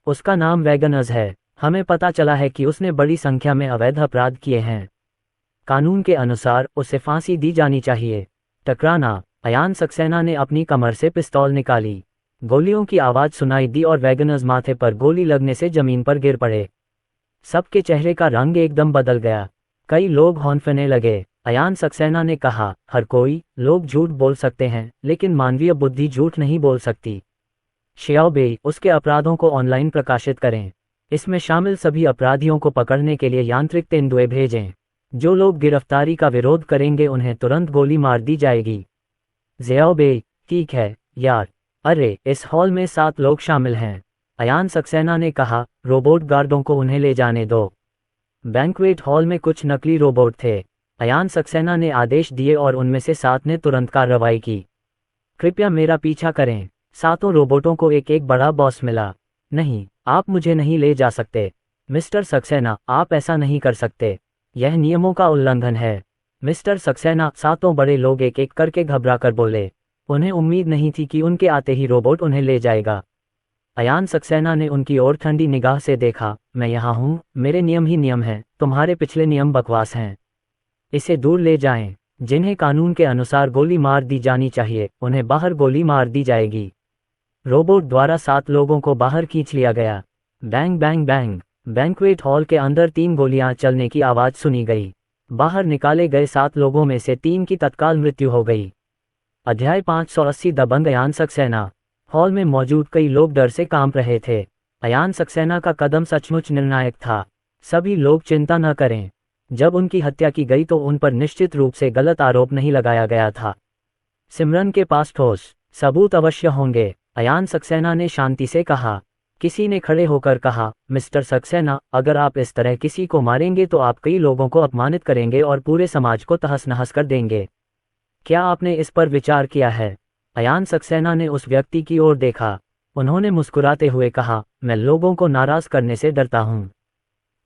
उसका नाम वैगनस है। हमें पता चला है कि उसने बड़ी संख्या में अवैध अपराध किए हैं। कानून के अनुसार उसे फांसी दी जानी चाहिए। टकराना। अयान सक्सेना ने अपनी कमर से पिस्तौल निकाली। गोलियों की आवाज़ सुनाई दी और वैगनस माथे पर गोली लगने से जमीन पर गिर पड़े। सबके चेहरे का रंग एकदम बदल गया। कई लोग हौंफने लगे। अयान सक्सेना ने कहा, हर कोई, लोग झूठ बोल सकते हैं लेकिन मानवीय बुद्धि झूठ नहीं बोल सकती। शियाओबेई, उसके अपराधों को ऑनलाइन प्रकाशित करें। इसमें शामिल सभी अपराधियों को पकड़ने के लिए यांत्रिक तेंदुए भेजें। जो लोग गिरफ्तारी का विरोध करेंगे उन्हें तुरंत गोली मार दी जाएगी। ज़ियाओबेई, ठीक है यार। अरे, इस हॉल में 7 लोग शामिल हैं। अयान सक्सेना ने कहा, रोबोट गार्डों को उन्हें ले जाने दो। बैंक्वेट हॉल में कुछ नकली रोबोट थे। अयान सक्सेना ने आदेश दिए और उनमें से 7 ने तुरंत कार्रवाई की। कृपया मेरा पीछा करें। 7 रोबोटों को एक एक बड़ा बॉस मिला। नहीं, आप मुझे नहीं ले जा सकते। मिस्टर सक्सेना, आप ऐसा नहीं कर सकते। यह नियमों का उल्लंघन है। मिस्टर सक्सेना, 7 बड़े लोग एक एक करके घबरा कर बोले। उन्हें उम्मीद नहीं थी कि उनके आते ही रोबोट उन्हें ले जाएगा। अयान सक्सेना ने उनकी ओर ठंडी निगाह से देखा, मैं यहाँ हूँ, मेरे नियम ही नियम हैं, तुम्हारे पिछले नियम बकवास हैं। इसे दूर ले जाएं। जिन्हें कानून के अनुसार गोली मार दी जानी चाहिए, उन्हें बाहर गोली मार दी जाएगी। रोबोट द्वारा 7 लोगों को बाहर खींच लिया गया। Bang bang bang. Banquet hall के अंदर 3 गोलियां चलने की आवाज़ सुनी गई। बाहर निकाले गए 7 लोगों में से 3 की तत्काल मृत्यु हो गई। अध्याय 580 दबंग अयान सक्सेना। हॉल में मौजूद कई लोग डर से कांप रहे थे। अयान सक्सेना का कदम सचमुच निर्णायक था। सभी लोग चिंता न करें। जब उनकी हत्या की गई तो उन पर निश्चित रूप से गलत आरोप नहीं लगाया गया था। सिमरन के पास ठोस सबूत अवश्य होंगे, अयान सक्सेना ने शांति से कहा। किसी ने खड़े होकर कहा, मिस्टर सक्सेना, अगर आप इस तरह किसी को मारेंगे तो आप कई लोगों को अपमानित करेंगे और पूरे समाज को तहस नहस कर देंगे। क्या आपने इस पर विचार किया है? अयान सक्सेना ने उस व्यक्ति की ओर देखा। उन्होंने मुस्कुराते हुए कहा, मैं लोगों को नाराज करने से डरता हूँ।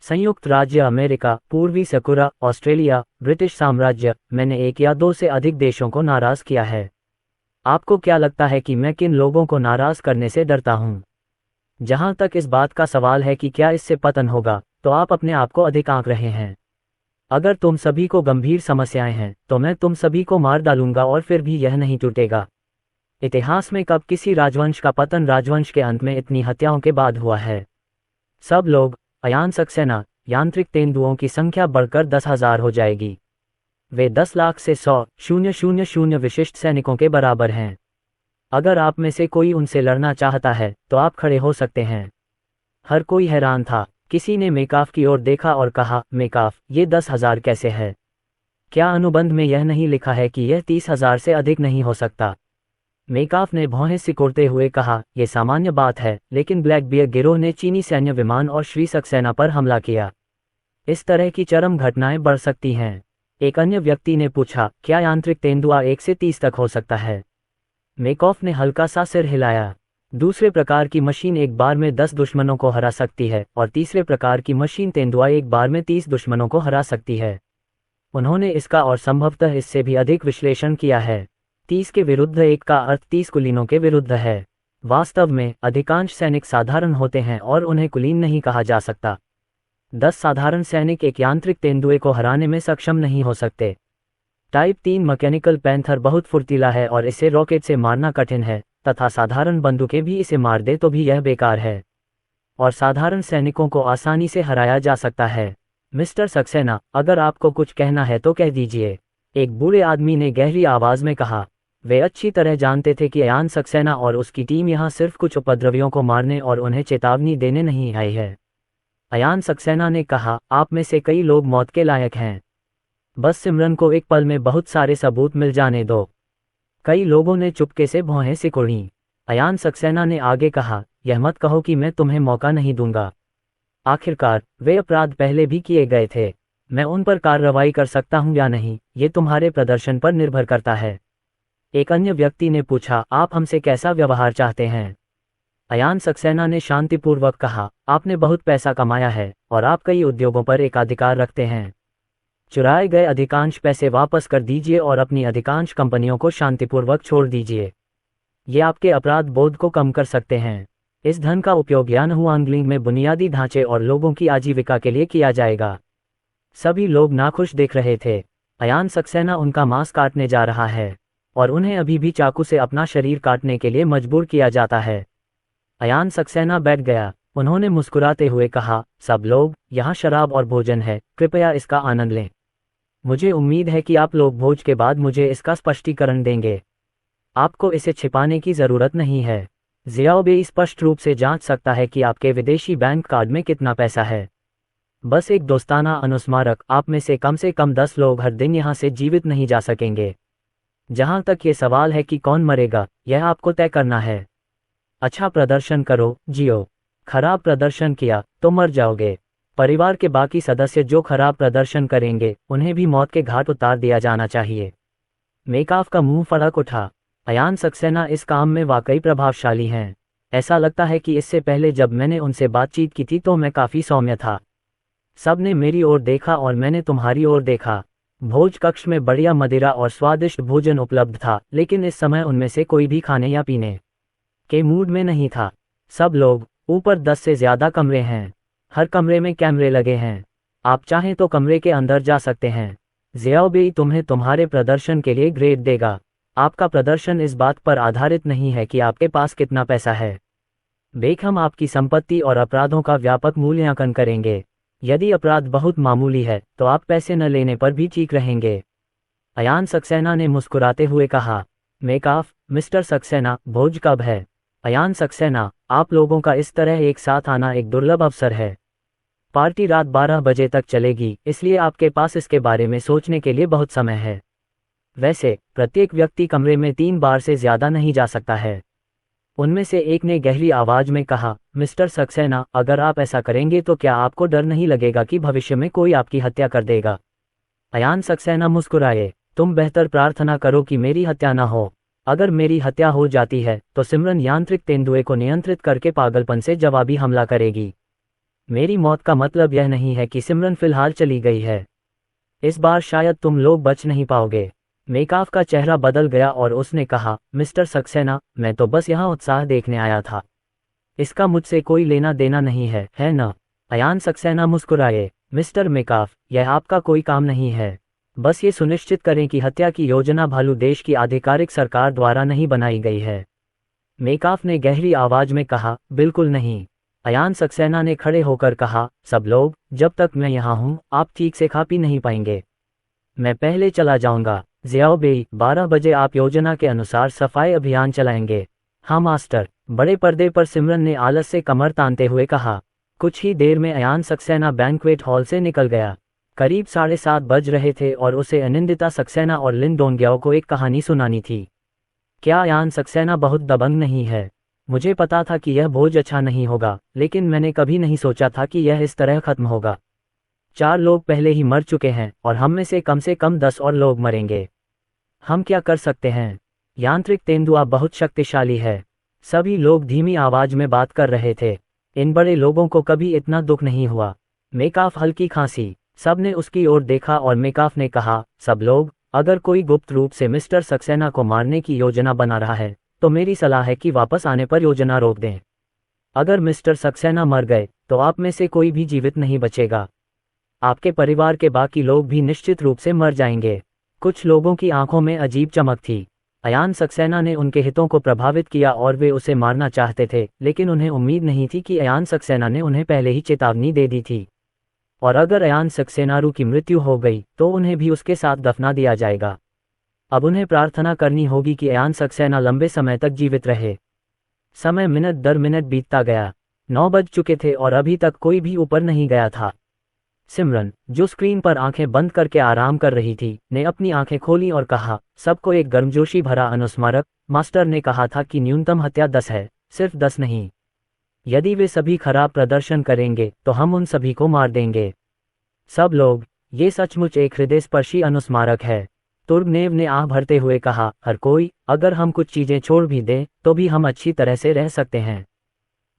संयुक्त राज्य अमेरिका, पूर्वी सकुरा, ऑस्ट्रेलिया, ब्रिटिश साम्राज्य, मैंने 1 या 2 से अधिक देशों को नाराज किया है। आपको क्या लगता है कि मैं किन लोगों को नाराज करने से डरता हूँ? जहाँ तक इस बात का सवाल है कि क्या इससे पतन होगा, तो आप अपने आप को अधिक आंक रहे हैं। अगर तुम सभी को गंभीर समस्याएं हैं तो मैं तुम सभी को मार डालूंगा और फिर भी यह नहीं टूटेगा। इतिहास में कब किसी राजवंश का पतन राजवंश के अंत में इतनी हत्याओं के बाद हुआ है? सब लोग, अयान सक्सेना, यांत्रिक तेंदुओं की संख्या बढ़कर 10,000 हो जाएगी। वे 10 लाख से 100,000 विशिष्ट सैनिकों के बराबर हैं। अगर आप में से कोई उनसे लड़ना चाहता है तो आप खड़े हो सकते हैं। हर कोई हैरान था। किसी ने मेकाफ की ओर देखा और कहा, मेकाफ, ये 10,000 कैसे है? क्या अनुबंध में यह नहीं लिखा है कि यह 30,000 से अधिक नहीं हो सकता? मेकाफ ने भौहें सिकोड़ते हुए कहा, यह सामान्य बात है, लेकिन ब्लैक बियर गिरोह ने चीनी सैन्य विमान और श्री सक्सेना पर हमला किया। इस तरह की चरम घटनाएं बढ़ सकती हैं। एक अन्य व्यक्ति ने पूछा, क्या यांत्रिक तेंदुआ 1 से 30 तक हो सकता है? मेकॉफ ने हल्का सा सिर हिलाया। दूसरे प्रकार की मशीन एक बार में 10 दुश्मनों को हरा सकती है और तीसरे प्रकार की मशीन तेंदुआ एक बार में 30 दुश्मनों को हरा सकती है। उन्होंने इसका और संभवतः इससे भी अधिक विश्लेषण किया है। 30 के विरुद्ध 1 का अर्थ 30 कुलीनों के विरुद्ध है। वास्तव में अधिकांश सैनिक साधारण होते हैं और उन्हें कुलीन नहीं कहा जा सकता। 10 साधारण सैनिक एक यांत्रिक तेंदुए को हराने में सक्षम नहीं हो सकते। टाइप 3 मैकेनिकल पैंथर बहुत फुर्तीला है और इसे रॉकेट से मारना कठिन है, तथा साधारण बंदूकें भी इसे मार दे तो भी यह बेकार है, और साधारण सैनिकों को आसानी से हराया जा सकता है। मिस्टर सक्सेना, अगर आपको कुछ कहना है तो कह दीजिए, एक बूढ़े आदमी ने गहरी आवाज में कहा। वे अच्छी तरह जानते थे कि अयान सक्सेना और उसकी टीम यहाँ सिर्फ कुछ उपद्रवियों को मारने और उन्हें चेतावनी देने नहीं आई है। अयान सक्सेना ने कहा, आप में से कई लोग मौत के लायक हैं। बस सिमरन को एक पल में बहुत सारे सबूत मिल जाने दो। कई लोगों ने चुपके से भौहें सिकुड़ी। अयान सक्सेना ने आगे कहा, यह मत कहो कि मैं तुम्हें मौका नहीं दूंगा। आखिरकार वे अपराध पहले भी किए गए थे। मैं उन पर कार्रवाई कर सकता हूं या नहीं, ये तुम्हारे प्रदर्शन पर निर्भर करता है। एक अन्य व्यक्ति ने पूछा, आप हमसे कैसा व्यवहार चाहते हैं? अयान सक्सेना ने शांतिपूर्वक कहा, आपने बहुत पैसा कमाया है और आप कई उद्योगों पर एकाधिकार रखते हैं। चुराए गए अधिकांश पैसे वापस कर दीजिए और अपनी अधिकांश कंपनियों को शांतिपूर्वक छोड़ दीजिए। ये आपके अपराध बोध को कम कर सकते हैं। इस धन का उपयोग यानहुआंगलिंग में बुनियादी ढांचे और लोगों की आजीविका के लिए किया जाएगा। सभी लोग नाखुश देख रहे थे। अयान सक्सेना उनका मांस काटने जा रहा है और उन्हें अभी भी चाकू से अपना शरीर काटने के लिए मजबूर किया जाता है। अयान सक्सेना बैठ गया। उन्होंने मुस्कुराते हुए कहा, सब लोग, यहाँ शराब और भोजन है, कृपया इसका आनंद लें। मुझे उम्मीद है कि आप लोग भोज के बाद मुझे इसका स्पष्टीकरण देंगे। आपको इसे छिपाने की जरूरत नहीं है। ज़ियाओबेई स्पष्ट रूप से जांच सकता है कि आपके विदेशी बैंक कार्ड में कितना पैसा है। बस एक दोस्ताना अनुस्मारक, आप में से कम 10 लोग हर दिन यहाँ से जीवित नहीं जा सकेंगे। जहाँ तक ये सवाल है कि कौन मरेगा, यह आपको तय करना है। अच्छा प्रदर्शन करो, जियो। खराब प्रदर्शन किया तो मर जाओगे। परिवार के बाकी सदस्य जो खराब प्रदर्शन करेंगे उन्हें भी मौत के घाट उतार दिया जाना चाहिए। मेकाफ का मुंह फड़क उठा। अयान सक्सेना इस काम में वाकई प्रभावशाली हैं। ऐसा लगता है कि इससे पहले जब मैंने उनसे बातचीत की थी तो मैं काफ़ी सौम्य था। सब ने मेरी ओर देखा और मैंने तुम्हारी ओर देखा। भोज कक्ष में बढ़िया मदिरा और स्वादिष्ट भोजन उपलब्ध था, लेकिन इस समय उनमें से कोई भी खाने या पीने के मूड में नहीं था। सब लोग, ऊपर 10 से ज़्यादा कमरे हैं। हर कमरे में कैमरे लगे हैं। आप चाहें तो कमरे के अंदर जा सकते हैं। ज़ियाओबेई तुम्हें तुम्हारे प्रदर्शन के लिए ग्रेड देगा। आपका प्रदर्शन इस बात पर आधारित नहीं है कि आपके पास कितना पैसा है। बेखम आपकी संपत्ति और अपराधों का व्यापक मूल्यांकन करेंगे। यदि अपराध बहुत मामूली है तो आप पैसे न लेने पर भी ठीक रहेंगे। अयान सक्सेना ने मुस्कुराते हुए कहा। मेकाफ, मिस्टर सक्सेना, भोज कब है? अयान सक्सेना, आप लोगों का इस तरह एक साथ आना एक दुर्लभ अवसर है। पार्टी रात 12 बजे तक चलेगी, इसलिए आपके पास इसके बारे में सोचने के लिए बहुत समय है। वैसे प्रत्येक व्यक्ति कमरे में 3 बार से ज्यादा नहीं जा सकता है। उनमें से एक ने गहरी आवाज में कहा, मिस्टर सक्सेना, अगर आप ऐसा करेंगे तो क्या आपको डर नहीं लगेगा कि भविष्य में कोई आपकी हत्या कर देगा? अयान सक्सेना मुस्कुराए। तुम बेहतर प्रार्थना करो कि मेरी हत्या न हो। अगर मेरी हत्या हो जाती है तो सिमरन यांत्रिक तेंदुए को नियंत्रित करके पागलपन से जवाबी हमला करेगी। मेरी मौत का मतलब यह नहीं है कि सिमरन फिलहाल चली गई है। इस बार शायद तुम लोग बच नहीं पाओगे। मेकाफ का चेहरा बदल गया और उसने कहा, मिस्टर सक्सेना, मैं तो बस यहाँ उत्साह देखने आया था। इसका मुझसे कोई लेना देना नहीं है न? अयान सक्सेना मुस्कुराए। मिस्टर मेकाफ, यह आपका कोई काम नहीं है। बस ये सुनिश्चित करें कि हत्या की योजना भालू देश की आधिकारिक सरकार द्वारा नहीं बनाई गई है। मेकाफ ने गहरी आवाज में कहा, बिल्कुल नहीं। अयान सक्सेना ने खड़े होकर कहा, सब लोग, जब तक मैं यहाँ हूँ आप ठीक से खा पी नहीं पाएंगे। मैं पहले चला जाऊंगा। ज़ियाओबेई, 12 बजे आप योजना के अनुसार सफाई अभियान चलाएंगे? हाँ मास्टर। बड़े पर्दे पर सिमरन ने आलस से कमर तानते हुए कहा। कुछ ही देर में अयान सक्सेना बैंक्वेट हॉल से निकल गया। करीब 7:30 बज रहे थे और उसे अनिंदिता सक्सेना और लिन डोंग्याओ को एक कहानी सुनानी थी। क्या अयान सक्सेना बहुत दबंग नहीं है? मुझे पता था कि यह भोज अच्छा नहीं होगा, लेकिन मैंने कभी नहीं सोचा था कि यह इस तरह खत्म होगा। 4 लोग पहले ही मर चुके हैं और हम में से कम 10 और लोग मरेंगे। हम क्या कर सकते हैं? यांत्रिक तेंदुआ बहुत शक्तिशाली है। सभी लोग धीमी आवाज में बात कर रहे थे। इन बड़े लोगों को कभी इतना दुख नहीं हुआ। मेकाफ हल्की खांसी। सब ने उसकी ओर देखा और मेकाफ ने कहा, सब लोग, अगर कोई गुप्त रूप से मिस्टर सक्सेना को मारने की योजना बना रहा है तो मेरी सलाह है कि वापस आने पर योजना रोक दें। अगर मिस्टर सक्सेना मर गए तो आप में से कोई भी जीवित नहीं बचेगा। आपके परिवार के बाकी लोग भी निश्चित रूप से मर जाएंगे। कुछ लोगों की आंखों में अजीब चमक थी। अयान सक्सेना ने उनके हितों को प्रभावित किया और वे उसे मारना चाहते थे, लेकिन उन्हें उम्मीद नहीं थी कि अयान सक्सेना ने उन्हें पहले ही चेतावनी दे दी थी। और अगर अयान सक्सेनारू की मृत्यु हो गई तो उन्हें भी उसके साथ दफना दिया जाएगा। अब उन्हें प्रार्थना करनी होगी कि अयान सक्सेना लंबे समय तक जीवित रहे। समय मिनट दर मिनट बीतता गया। 9 बज चुके थे और अभी तक कोई भी ऊपर नहीं गया था। सिमरन, जो स्क्रीन पर आंखें बंद करके आराम कर रही थी, ने अपनी आंखें खोली और कहा, सबको एक गर्मजोशी भरा अनुस्मारक। मास्टर ने कहा था कि न्यूनतम हत्या 10 है, सिर्फ 10 नहीं। यदि वे सभी खराब प्रदर्शन करेंगे तो हम उन सभी को मार देंगे। सब लोग, ये सचमुच एक हृदयस्पर्शी अनुस्मारक है। तुर्गनेव ने आह भरते हुए कहा, हर कोई, अगर हम कुछ चीजें छोड़ भी दें तो भी हम अच्छी तरह से रह सकते हैं।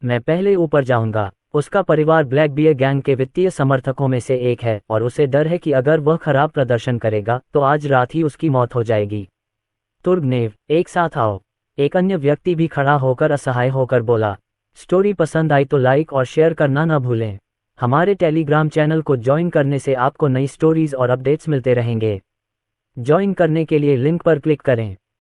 मैं पहले ऊपर जाऊंगा। उसका परिवार ब्लैक बियर गैंग के वित्तीय समर्थकों में से एक है और उसे डर है कि अगर वह खराब प्रदर्शन करेगा तो आज रात ही उसकी मौत हो जाएगी। तुर्गनेव, एक साथ आओ। एक अन्य व्यक्ति भी खड़ा होकर असहाय होकर बोला। स्टोरी पसंद आई तो लाइक और शेयर करना न भूलें। हमारे टेलीग्राम चैनल को ज्वाइन करने से आपको नई स्टोरीज और अपडेट्स मिलते रहेंगे। ज्वाइन करने के लिए लिंक पर क्लिक करें।